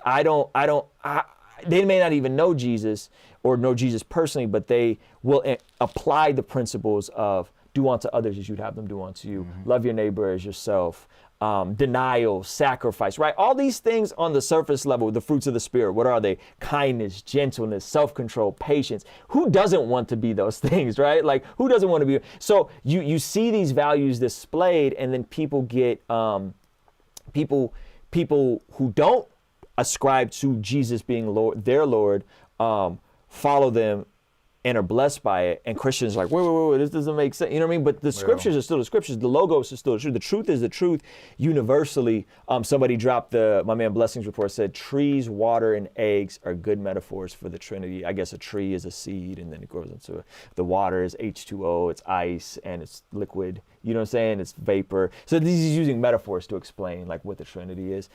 Speaker 1: they may not even know Jesus or know Jesus personally, but they will apply the principles of do unto others as you'd have them do unto you. Love your neighbor as yourself. Denial, sacrifice, right? All these things on the surface level, the fruits of the Spirit, what are they? Kindness, gentleness, self-control, patience. Who doesn't want to be those things, right? Like, who doesn't want to be? So you see these values displayed, and then people get, people who don't ascribe to Jesus being Lord, their Lord, follow them and are blessed by it, and Christians are like, wait, this doesn't make sense. You know what I mean? But the scriptures are still the scriptures. The logos is still the truth. The truth is the truth universally. Somebody dropped my man Blessings report said, trees, water, and eggs are good metaphors for the Trinity. I guess a tree is a seed, and then it grows into the water is H2O, it's ice, and it's liquid. You know what I'm saying? It's vapor. So he's using metaphors to explain like what the Trinity is.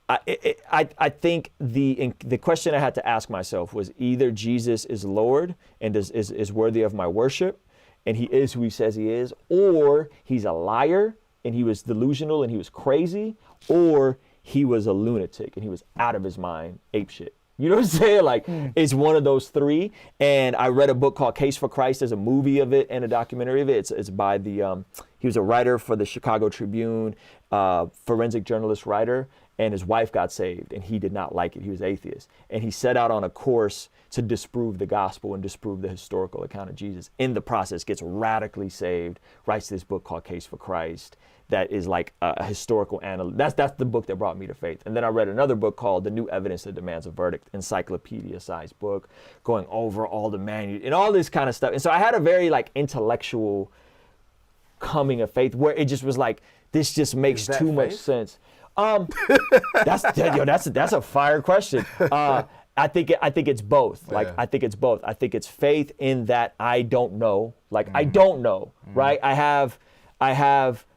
Speaker 1: I think the question I had to ask myself was either Jesus is Lord and is worthy of my worship, and he is who he says he is, or he's a liar and he was delusional and he was crazy, or he was a lunatic and he was out of his mind, ape shit. You know what I'm saying? Like, it's one of those three. And I read a book called Case for Christ. There's a movie of it and a documentary of it. It's by he was a writer for the Chicago Tribune, forensic journalist writer, and his wife got saved, and he did not like it. He was atheist. And he set out on a course to disprove the gospel and disprove the historical account of Jesus. In the process, gets radically saved, writes this book called Case for Christ. That is like a historical analysis. That's the book that brought me to faith. And then I read another book called The New Evidence That Demands a Verdict, encyclopedia-sized book, going over all the manuals and all this kind of stuff. And so I had a very like intellectual coming of faith where it just was like, this just makes too much sense. That's a fire question. I think it's both. Like, I think it's both. I think it's faith in that I don't know. Like, I don't know, right? I have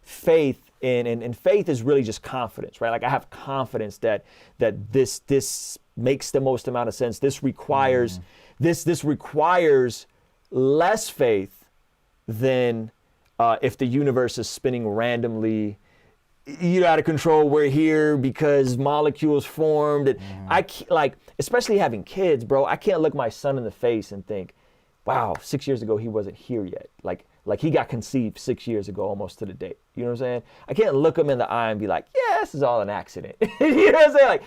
Speaker 1: faith and faith is really just confidence, right? Like, I have confidence that this makes the most amount of sense. This requires this requires less faith than if the universe is spinning randomly, out of control. We're here because molecules formed. And especially having kids, bro, I can't look my son in the face and think, wow, 6 years ago he wasn't here yet. Like he got conceived 6 years ago, almost to the date. You know what I'm saying? I can't look him in the eye and be like, yeah, this is all an accident. You know what I'm saying? Like,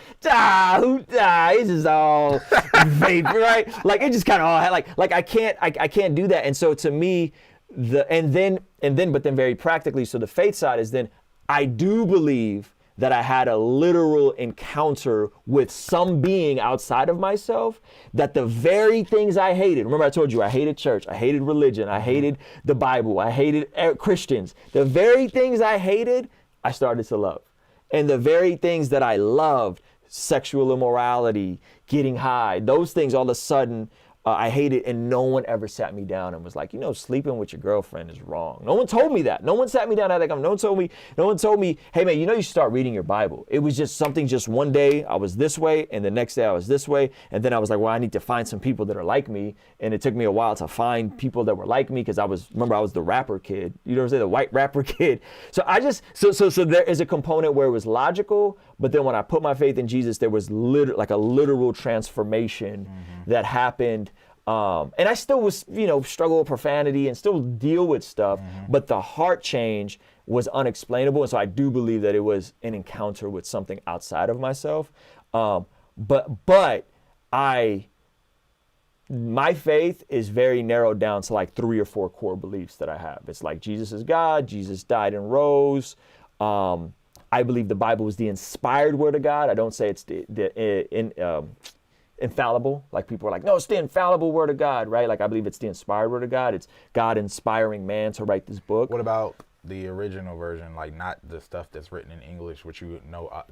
Speaker 1: this is all vapor, right? Like, it just kind of all like I can't do that. And so to me, but then very practically, so the faith side is then I do believe that I had a literal encounter with some being outside of myself, that the very things I hated, remember I told you I hated church, I hated religion, I hated the Bible, I hated Christians. The very things I hated, I started to love. And the very things that I loved, sexual immorality, getting high, those things all of a sudden, I hated, and no one ever sat me down and was like, sleeping with your girlfriend is wrong. No one told me that. No one sat me down at that conversation. No one told me, hey man, you should start reading your Bible. It was just something, just one day I was this way, and the next day I was this way, and then I was like, well, I need to find some people that are like me, and it took me a while to find people that were like me, because I was the rapper kid, you know what I'm saying, the white rapper kid. So so there is a component where it was logical, but then when I put my faith in Jesus, there was a literal transformation that happened. And I still was, struggle with profanity and still deal with stuff, but the heart change was unexplainable. And so I do believe that it was an encounter with something outside of myself. But my faith is very narrowed down to like 3 or 4 core beliefs that I have. It's like Jesus is God, Jesus died and rose. I believe the Bible is the inspired word of God. I don't say it's infallible. Like, people are like, no, it's the infallible word of God, right? Like, I believe it's the inspired word of God. It's God inspiring man to write this book.
Speaker 2: What about the original version, like not the stuff that's written in English, which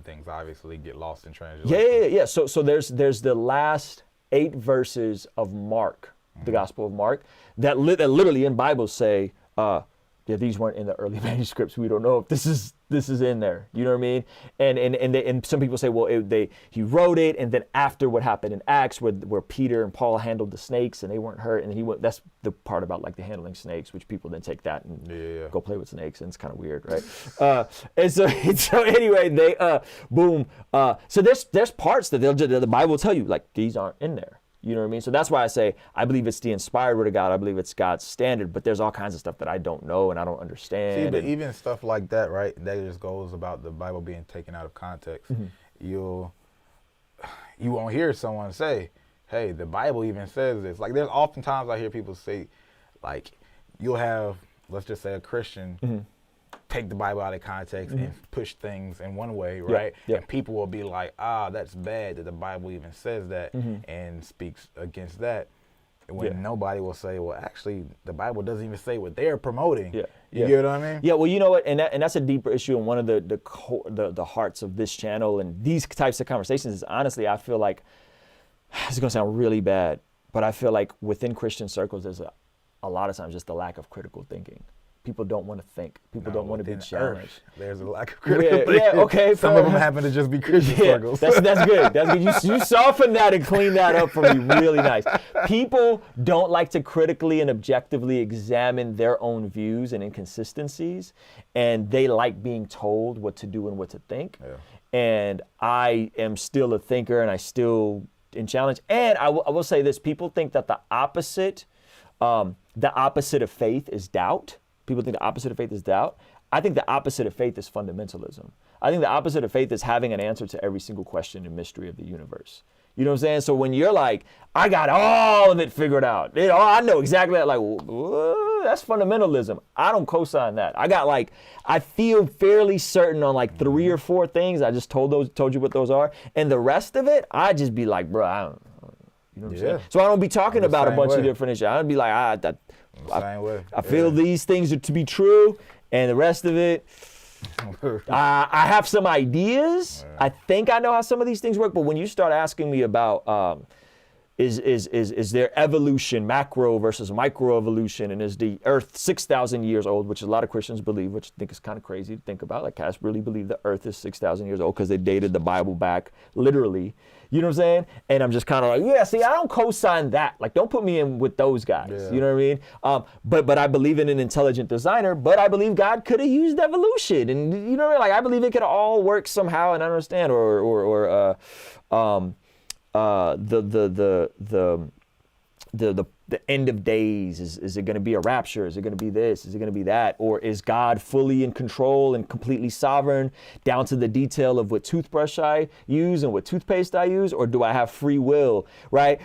Speaker 2: things obviously get lost in translation.
Speaker 1: Yeah. So there's the last 8 verses of Mark, the Gospel of Mark, that literally in Bible say, these weren't in the early manuscripts. We don't know if this is in there. You know what I mean? And some people say, well, he wrote it, and then after what happened in Acts, where Peter and Paul handled the snakes and they weren't hurt, and he went. That's the part about like the handling snakes, which people then take that and go play with snakes, and it's kind of weird, right? And so anyway, they boom. So there's parts that the Bible will tell you like these aren't in there. You know what I mean? So that's why I say I believe it's the inspired word of God. I believe it's God's standard, but there's all kinds of stuff that I don't know and I don't understand.
Speaker 2: See, but even stuff like that, right? That just goes about the Bible being taken out of context. You won't hear someone say, hey, the Bible even says this. Like there's oftentimes I hear people say, like, you'll have, let's just say a Christian take the Bible out of context and push things in one way, right? And people will be like, that's bad that the Bible even says that and speaks against that. When nobody will say, well, actually, the Bible doesn't even say what they're promoting. You get what I mean?
Speaker 1: Yeah, well, you know what? And that's a deeper issue, and one of the hearts of this channel and these types of conversations is honestly, I feel like, it's going to sound really bad, but I feel like within Christian circles, there's a lot of times just the lack of critical thinking. People don't want to think. People don't want to be challenged.
Speaker 2: There's a lack of critical thinking.
Speaker 1: Yeah, okay.
Speaker 2: Some of them happen to just be Christian circles.
Speaker 1: That's good. That's good. You softened that and cleaned that up for me really nice. People don't like to critically and objectively examine their own views and inconsistencies, and they like being told what to do and what to think. And I am still a thinker, and I still in challenge. And I will say this: people think that the opposite of faith is doubt. People think the opposite of faith is doubt. I think the opposite of faith is fundamentalism. I think the opposite of faith is having an answer to every single question and mystery of the universe. You know what I'm saying? So when you're like, I got all of it figured out. I know exactly that. Like, that's fundamentalism. I don't co-sign that. I feel fairly certain on like 3 or 4 things. I just told you what those are. And the rest of it, I just be like, bro, I don't know. You know what I'm saying? So I don't be talking about a bunch of different issues. I don't be like, I feel these things are to be true, and the rest of it, I have some ideas. I think I know how some of these things work, but when you start asking me about is there evolution, macro versus micro evolution, and is the Earth 6,000 years old, which a lot of Christians believe, which I think is kind of crazy to think about. Like, I really believe the Earth is 6,000 years old because they dated the Bible back literally. You know what I'm saying? And I'm just kind of like, see, I don't co-sign that. Like, don't put me in with those guys. You know what I mean? But I believe in an intelligent designer, but I believe God could have used evolution. And, you know what I mean? Like, I believe it could all work somehow and understand the end of days. Is it going to be a rapture? Is it going to be this? Is it going to be that? Or is God fully in control and completely sovereign down to the detail of what toothbrush I use and what toothpaste I use? Or do I have free will, right?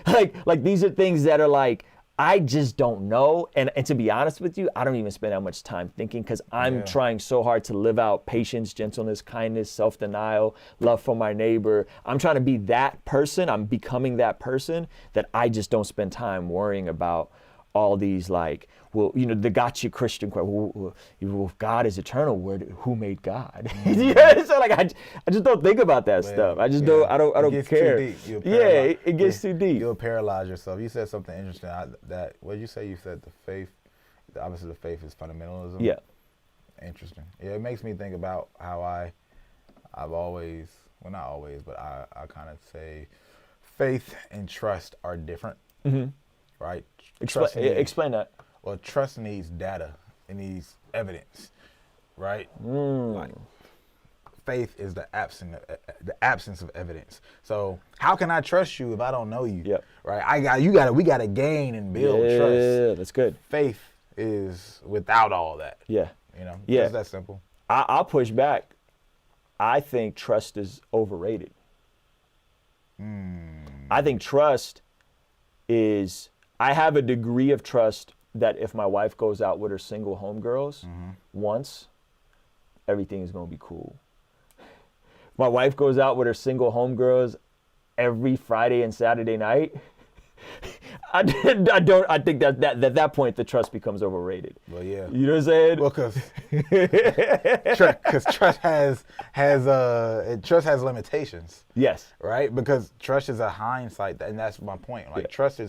Speaker 1: Like these are things that are like, I just don't know. And to be honest with you, I don't even spend that much time thinking because I'm trying so hard to live out patience, gentleness, kindness, self-denial, love for my neighbor. I'm trying to be that person. I'm becoming that person that I just don't spend time worrying about all these like, well, you know, the gotcha Christian question. Well, if God is eternal, who made God? You know, so like I just don't think about that stuff. I just don't. I don't care. It gets too deep.
Speaker 2: You'll paralyze yourself. You said something interesting. What did you say? You said the opposite of faith is fundamentalism.
Speaker 1: Yeah.
Speaker 2: Interesting. Yeah, it makes me think about how I've always, well, not always, but I kind of say faith and trust are different. Right.
Speaker 1: Explain that.
Speaker 2: Well, trust needs data. It needs evidence, right? Like, faith is the absence of evidence. So how can I trust you if I don't know you? Right? We gotta gain and build trust.
Speaker 1: Yeah, that's good.
Speaker 2: Faith is without all that.
Speaker 1: Yeah.
Speaker 2: You know?
Speaker 1: Yeah.
Speaker 2: It's that simple.
Speaker 1: I'll push back. I think trust is overrated. I think trust is, I have a degree of trust that if my wife goes out with her single homegirls once, everything is going to be cool. If my wife goes out with her single homegirls every Friday and Saturday night, I don't. I think that at that point the trust becomes overrated.
Speaker 2: Well, yeah.
Speaker 1: You know what I'm saying?
Speaker 2: Well, because trust has limitations.
Speaker 1: Yes.
Speaker 2: Right? Because trust is a hindsight, and that's my point. Like trust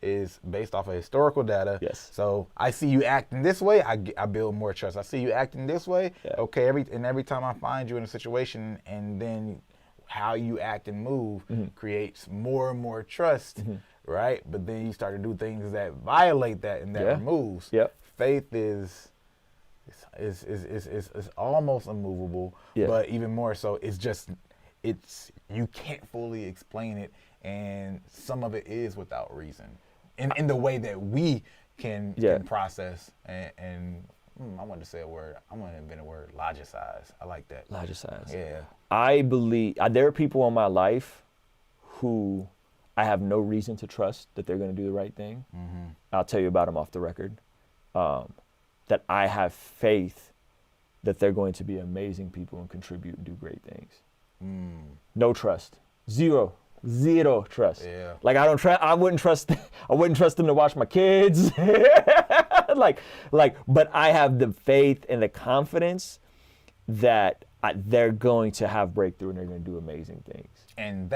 Speaker 2: is based off of historical data.
Speaker 1: Yes.
Speaker 2: So I see you acting this way, I build more trust. I see you acting this way.
Speaker 1: Yeah.
Speaker 2: Okay. Every time I find you in a situation, and then how you act and move creates more and more trust. Right? But then you start to do things that violate that, and that removes.
Speaker 1: Yep.
Speaker 2: Faith is almost immovable, but even more so, it's you can't fully explain it, and some of it is without reason, in the way that we can process and I wanted to say a word. I'm gonna invent a word. Logicize. I like that.
Speaker 1: Logicize.
Speaker 2: Yeah.
Speaker 1: I believe there are people in my life who I have no reason to trust that they're going to do the right thing. I'll tell you about them off the record. That I have faith that they're going to be amazing people and contribute and do great things. No trust. Zero trust.
Speaker 2: Yeah.
Speaker 1: Like I wouldn't trust them to watch my kids. But I have the faith and the confidence that they're going to have breakthrough and they're going to do amazing things.
Speaker 2: And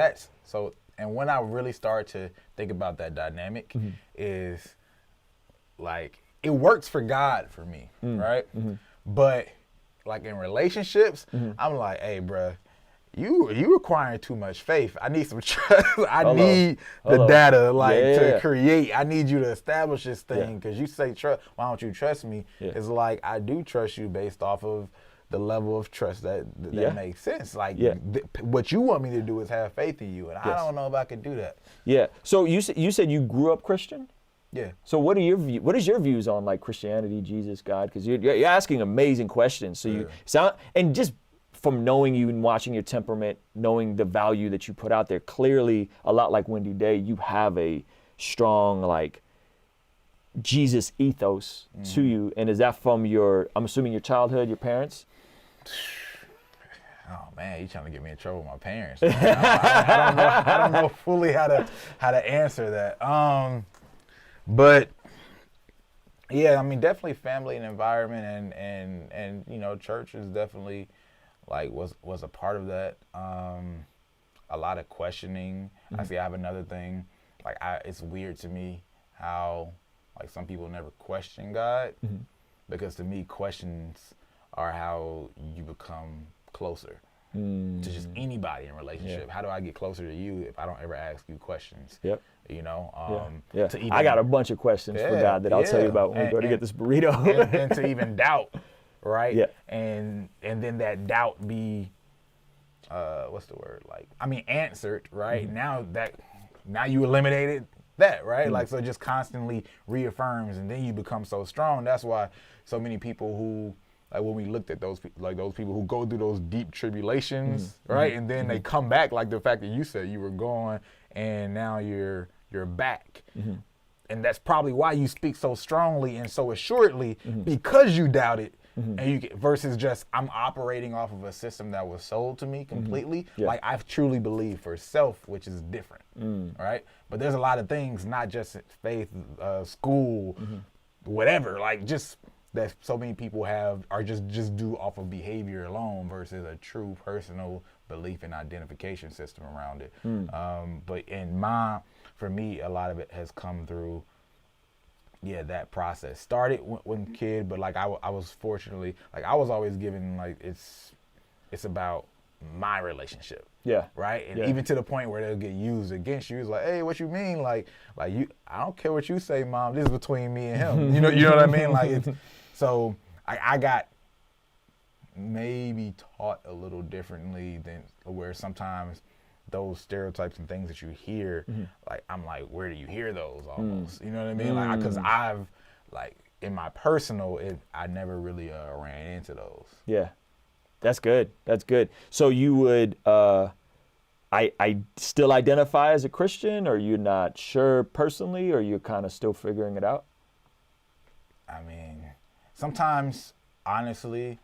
Speaker 2: and when I really start to think about that dynamic is like, it works for God for me, right? But like in relationships, I'm like, hey, bruh, you requiring too much faith. I need some trust. I need the data to create. I need you to establish this thing, because you say trust. Why don't you trust me? It's like, I do trust you based off of the level of trust that makes sense. Like what you want me to do is have faith in you, and I don't know if I can do that. Yeah.
Speaker 1: So you said you grew up Christian?
Speaker 2: Yeah.
Speaker 1: So what is your views on like Christianity, Jesus, God? Because you're asking amazing questions. So you sound, and just from knowing you and watching your temperament, knowing the value that you put out there, clearly a lot like Wendy Day, you have a strong like Jesus ethos to you. And is that from I'm assuming your childhood, your parents?
Speaker 2: Oh man, you trying to get me in trouble with my parents? I don't know fully how to answer that. But yeah, I mean, definitely family and environment, and you know, church is definitely like was a part of that. A lot of questioning. I have another thing. Like it's weird to me how like some people never question God, because to me questions are how you become closer to just anybody in a relationship. How do I get closer to you if I don't ever ask you questions?
Speaker 1: Yep.
Speaker 2: You know,
Speaker 1: I got a bunch of questions for God that I'll tell you about when we go to get this burrito.
Speaker 2: and to even doubt, right?
Speaker 1: Yeah.
Speaker 2: And then that doubt be, what's the word? Like, I mean, answered, right? Now you eliminated that, right? Like, so it just constantly reaffirms, and then you become so strong. That's why so many people who, like when we looked at those people who go through those deep tribulations, right? And then they come back, like the fact that you said you were gone and now you're back. And that's probably why you speak so strongly and so assuredly, because you doubted. And versus just, I'm operating off of a system that was sold to me completely. Like, I truly believe for self, which is different, right? But there's a lot of things, not just faith, school, whatever, like just that so many people are just do off of behavior alone versus a true personal belief and identification system around it. But for me, a lot of it has come through, that process. Started when kid, but like I was fortunately, like I was always given like it's about my relationship. Yeah. Right? And even to the point where they'll get used against you. It's like, hey, what you mean? Like you, I don't care what you say, Mom. This is between me and him. You know what I mean? Like so I got maybe taught a little differently than where sometimes those stereotypes and things that you hear, like I'm like, where do you hear those almost? You know what I mean? Like, because I've like in my personal, I never really ran into those. Yeah, that's good. That's good. So you would, I still identify as a Christian, or you're not sure personally, or you're kind of still figuring it out? I mean, sometimes, honestly,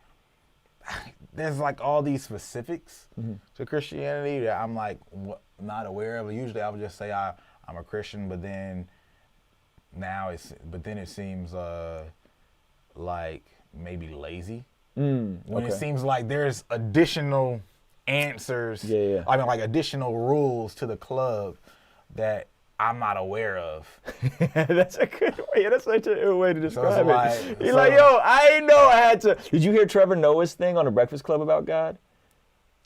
Speaker 2: there's like all these specifics to Christianity that I'm like not aware of. Usually I would just say I'm a Christian, but then but then it seems like maybe lazy.
Speaker 1: When
Speaker 2: it seems like there's additional answers.
Speaker 1: Yeah.
Speaker 2: I mean, like additional rules to the club that I'm not aware of.
Speaker 1: That's a good way. That's such a good way to describe it. He's
Speaker 2: so,
Speaker 1: like, yo, I didn't know I had to. Did you hear Trevor Noah's thing on the Breakfast Club about God?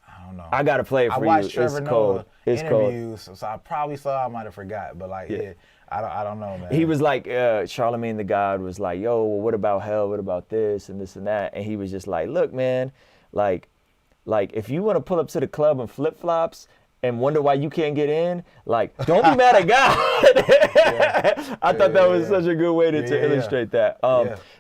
Speaker 2: I don't know.
Speaker 1: I gotta play it for you.
Speaker 2: I watched Trevor Noah interviews,
Speaker 1: cold.
Speaker 2: so I probably saw. I might have forgot, but like, I don't know, man.
Speaker 1: He was like, Charlemagne the God was like, yo, well, what about hell? What about this and this and that? And he was just like, look, man, like if you want to pull up to the club in flip flops and wonder why you can't get in, like, don't be mad at God. I thought that was such a good way to illustrate that.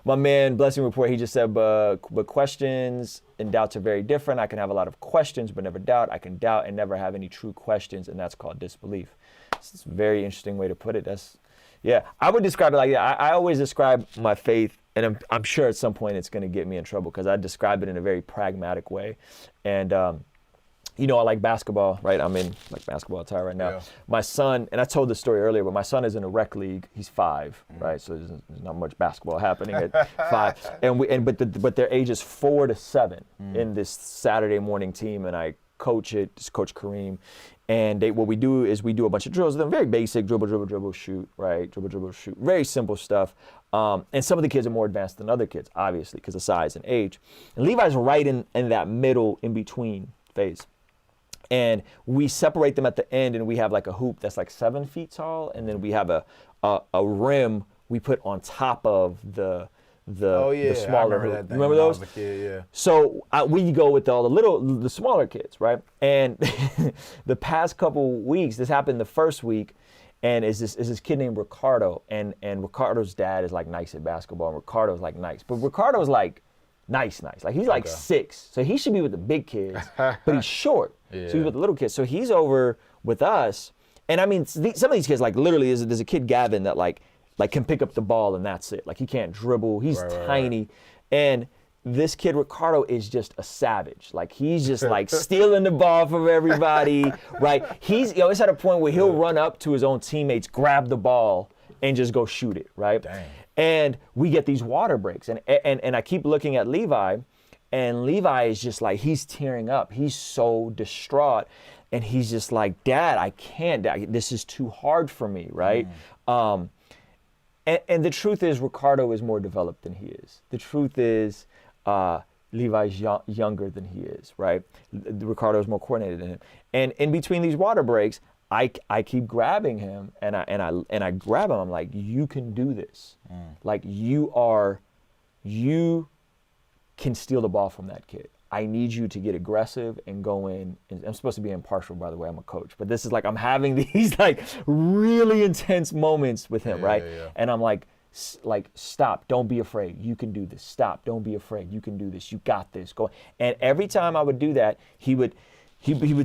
Speaker 1: My man, Blessing Report, he just said, but questions and doubts are very different. I can have a lot of questions, but never doubt. I can doubt and never have any true questions, and that's called disbelief. It's a very interesting way to put it. I would describe it like that. I always describe my faith, and I'm sure at some point it's going to get me in trouble because I describe it in a very pragmatic way. And, I like basketball, right? I'm in like basketball attire right now. Yeah. My son, and I told this story earlier, but my son is in a rec league. He's 5, right? So there's not much basketball happening at 5. But their age is 4 to 7 in this Saturday morning team, and I coach it. Just Coach Kareem. And what we do is we do a bunch of drills with them, very basic, dribble, shoot, right? Dribble, shoot, very simple stuff. And some of the kids are more advanced than other kids, obviously, because of size and age. And Levi's right in that middle, in between phase. And we separate them at the end, and we have like a hoop that's like 7 feet tall, and then we have a rim we put on top of the smaller hoop. Remember those?
Speaker 2: I was a kid, yeah.
Speaker 1: So we go with all the smaller kids, right? And the past couple weeks, this happened the first week, and is this kid named Ricardo, and Ricardo's dad is like nice at basketball, and Ricardo's like nice, but Ricardo's like nice. Like he's like 6, so he should be with the big kids, but he's short, so he's with the little kids. So he's over with us, and I mean, some of these kids, like literally, there's a kid Gavin that like can pick up the ball and that's it. Like he can't dribble. He's tiny. And this kid Ricardo is just a savage. Like he's just like stealing the ball from everybody, right? It's at a point where he'll run up to his own teammates, grab the ball, and just go shoot it, right?
Speaker 2: Dang.
Speaker 1: And we get these water breaks. And I keep looking at Levi, and Levi is just like, he's tearing up. He's so distraught. And he's just like, Dad, I can't. This is too hard for me, right? And the truth is, Ricardo is more developed than he is. The truth is, Levi's younger than he is, right? Ricardo is more coordinated than him. And in between these water breaks, I keep grabbing him, and I grab him. I'm like, you can do this. Like you can steal the ball from that kid. I need you to get aggressive and go in. And I'm supposed to be impartial, by the way. I'm a coach, but this is like I'm having these like really intense moments with him, right? Yeah. And I'm like, stop! Don't be afraid. You can do this. Stop! Don't be afraid. You can do this. You got this. Go. And every time I would do that, he would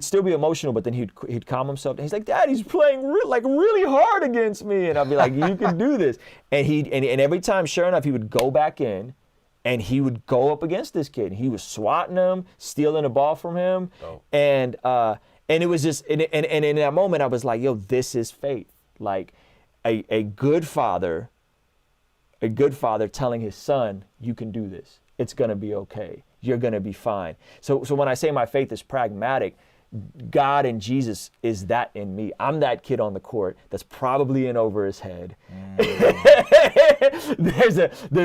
Speaker 1: still be emotional, but then he'd calm himself. And he's like, Dad, he's playing really hard against me, and I'd be like, you can do this. And every time, sure enough, he would go back in. And he would go up against this kid. He was swatting him, stealing the ball from him. Oh. And it was just, and in that moment, I was like, yo, this is faith. Like a good father telling his son, you can do this. It's going to be okay. You're going to be fine. So when I say my faith is pragmatic, God and Jesus is that in me. I'm that kid on the court that's probably in over his head. There's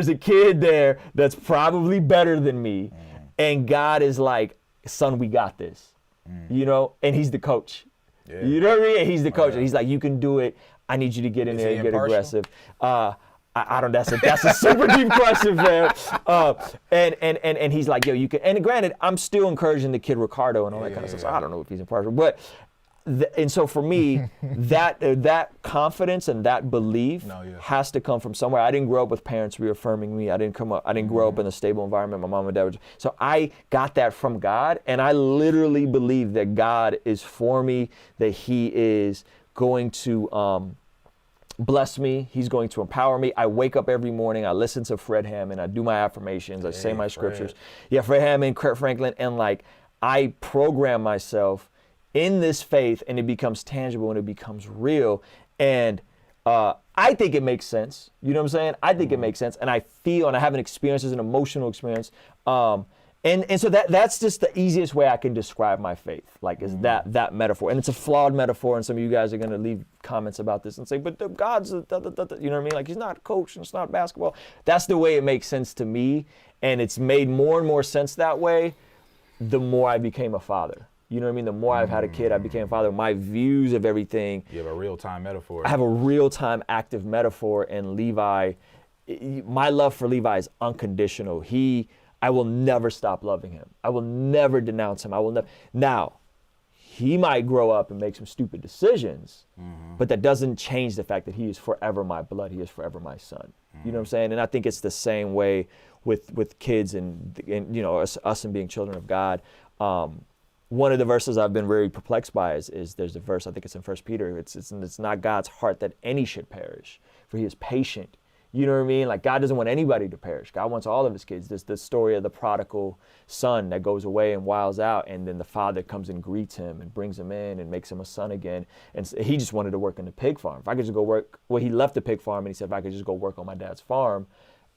Speaker 1: a kid there that's probably better than me. And God is like, son, we got this. And he's the coach. Yeah. You know what I mean? He's the coach. And he's like, you can do it. I need you to get in there and get aggressive. I don't. That's a super deep question, man. And he's like, yo, you can. And granted, I'm still encouraging the kid Ricardo and all that kind of stuff. So I don't know if he's impartial, but and so for me, that confidence and that belief has to come from somewhere. I didn't grow up with parents reaffirming me. I didn't grow up in a stable environment. My mom and dad were. So I got that from God, and I literally believe that God is for me. That He is going to. Bless me. He's going to empower me. I wake up every morning. I listen to Fred Hammond. I do my affirmations. I say my scriptures. Yeah, Fred Hammond, Kurt Franklin, and like I program myself in this faith, and it becomes tangible and it becomes real. And I think it makes sense. You know what I'm saying? I think it makes sense, and I feel, and I have an experience, as an emotional experience. And so that's just the easiest way I can describe my faith, like, is that metaphor. And it's a flawed metaphor, and some of you guys are gonna leave comments about this and say, but God's, you know what I mean? Like, he's not a coach, and it's not basketball. That's the way it makes sense to me, and it's made more and more sense that way the more I became a father. You know what I mean? The more I've had a kid, I became a father. My views of everything.
Speaker 2: You have a real-time metaphor.
Speaker 1: I have a real-time active metaphor, and Levi, my love for Levi is unconditional. I will never stop loving him. I will never denounce him. I will never. Now, he might grow up and make some stupid decisions, but that doesn't change the fact that he is forever my blood. He is forever my son. You know what I'm saying? And I think it's the same way with kids and you know, us and being children of God. One of the verses I've been very perplexed by is there's a verse, I think it's in 1 Peter. It's not God's heart that any should perish, for he is patient. You know what I mean? Like, God doesn't want anybody to perish. God wants all of his kids. There's the story of the prodigal son that goes away and wiles out, and then the father comes and greets him and brings him in and makes him a son again. And he just wanted to work in the pig farm. If I could just go work, well, he left the pig farm and he said, if I could just go work on my dad's farm,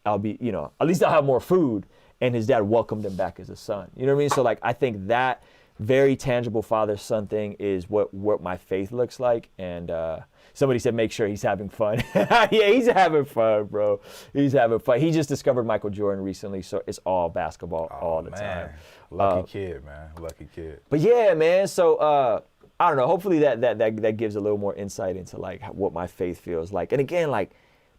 Speaker 1: I'll be, you know, at least I'll have more food. And his dad welcomed him back as a son. You know what I mean? So, like, I think that very tangible father-son thing is what my faith looks like. And somebody said, make sure he's having fun. Yeah, he's having fun, bro. He's having fun. He just discovered Michael Jordan recently, so it's all basketball all the time.
Speaker 2: Lucky kid, man. Lucky kid.
Speaker 1: But yeah, man. So I don't know. Hopefully that gives a little more insight into, like, what my faith feels like. And again, like,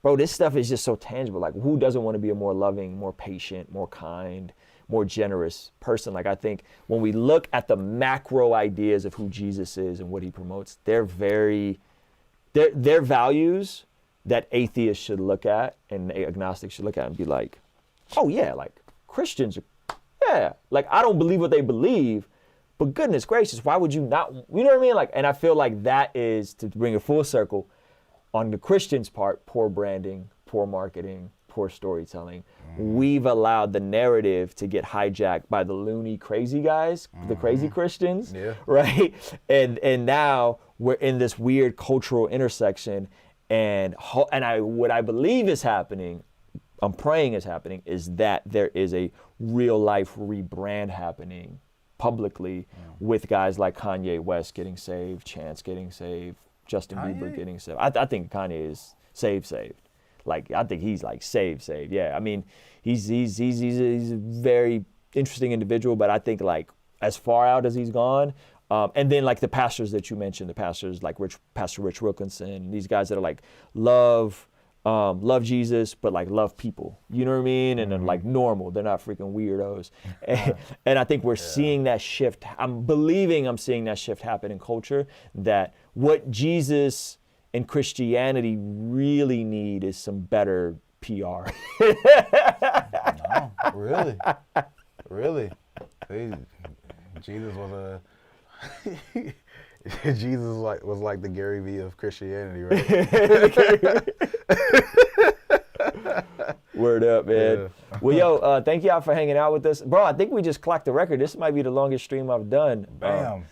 Speaker 1: bro, this stuff is just so tangible. Like, who doesn't want to be a more loving, more patient, more kind, more generous person? Like, I think when we look at the macro ideas of who Jesus is and what he promotes, they're values that atheists should look at and agnostics should look at and be like, oh yeah, like, Christians are, yeah, like, I don't believe what they believe, but goodness gracious, why would you not, you know what I mean? Like, and I feel like that is, to bring it full circle, on the Christians' part, poor branding, poor marketing, poor storytelling. We've allowed the narrative to get hijacked by the loony crazy guys, the crazy Christians, right? And now we're in this weird cultural intersection, and what I believe is happening, I'm praying is happening, is that there is a real life rebrand happening publicly with guys like Kanye West getting saved, Chance getting saved, Justin Bieber getting saved. I think Kanye is saved. Like, I think he's like saved. Yeah, I mean, he's a very interesting individual, but I think, like, as far out as he's gone, and then, like, the pastors that you mentioned, the pastors like Pastor Rich Wilkinson, these guys that are like love Jesus, but like love people. You know what I mean? And they're like normal. They're not freaking weirdos. And I think we're seeing that shift. I'm seeing that shift happen in culture, that what Jesus and Christianity really need is some better PR.
Speaker 2: No, really. Jesus was Jesus was like the Gary Vee of Christianity, right?
Speaker 1: Word up, man. Yeah. Well, yo, thank y'all for hanging out with us, bro. I think we just clocked the record. This might be the longest stream I've done.
Speaker 2: Bam.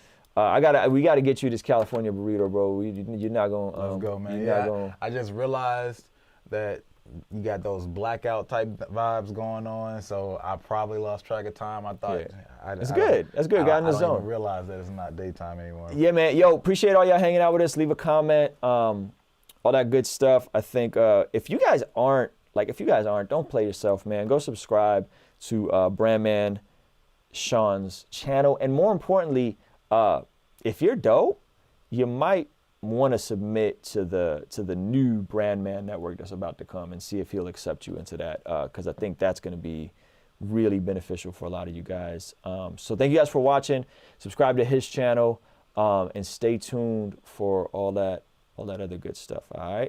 Speaker 1: We gotta get you this California burrito, bro. You're not gonna.
Speaker 2: Let's go, man. I just realized that you got those blackout type vibes going on, so I probably lost track of time. I thought
Speaker 1: it's good. That's good. Got in the zone.
Speaker 2: I don't even realize that it's not daytime anymore.
Speaker 1: Yeah, man. Yo, appreciate all y'all hanging out with us. Leave a comment, all that good stuff. I think if you guys aren't, don't play yourself, man. Go subscribe to BrandMan Sean's channel, and more importantly, if you're dope, you might want to submit to the new BrandMan network that's about to come and see if he'll accept you into that, because I think that's going to be really beneficial for a lot of you guys. So thank you guys for watching. Subscribe to his channel, and stay tuned for all that other good stuff. All right.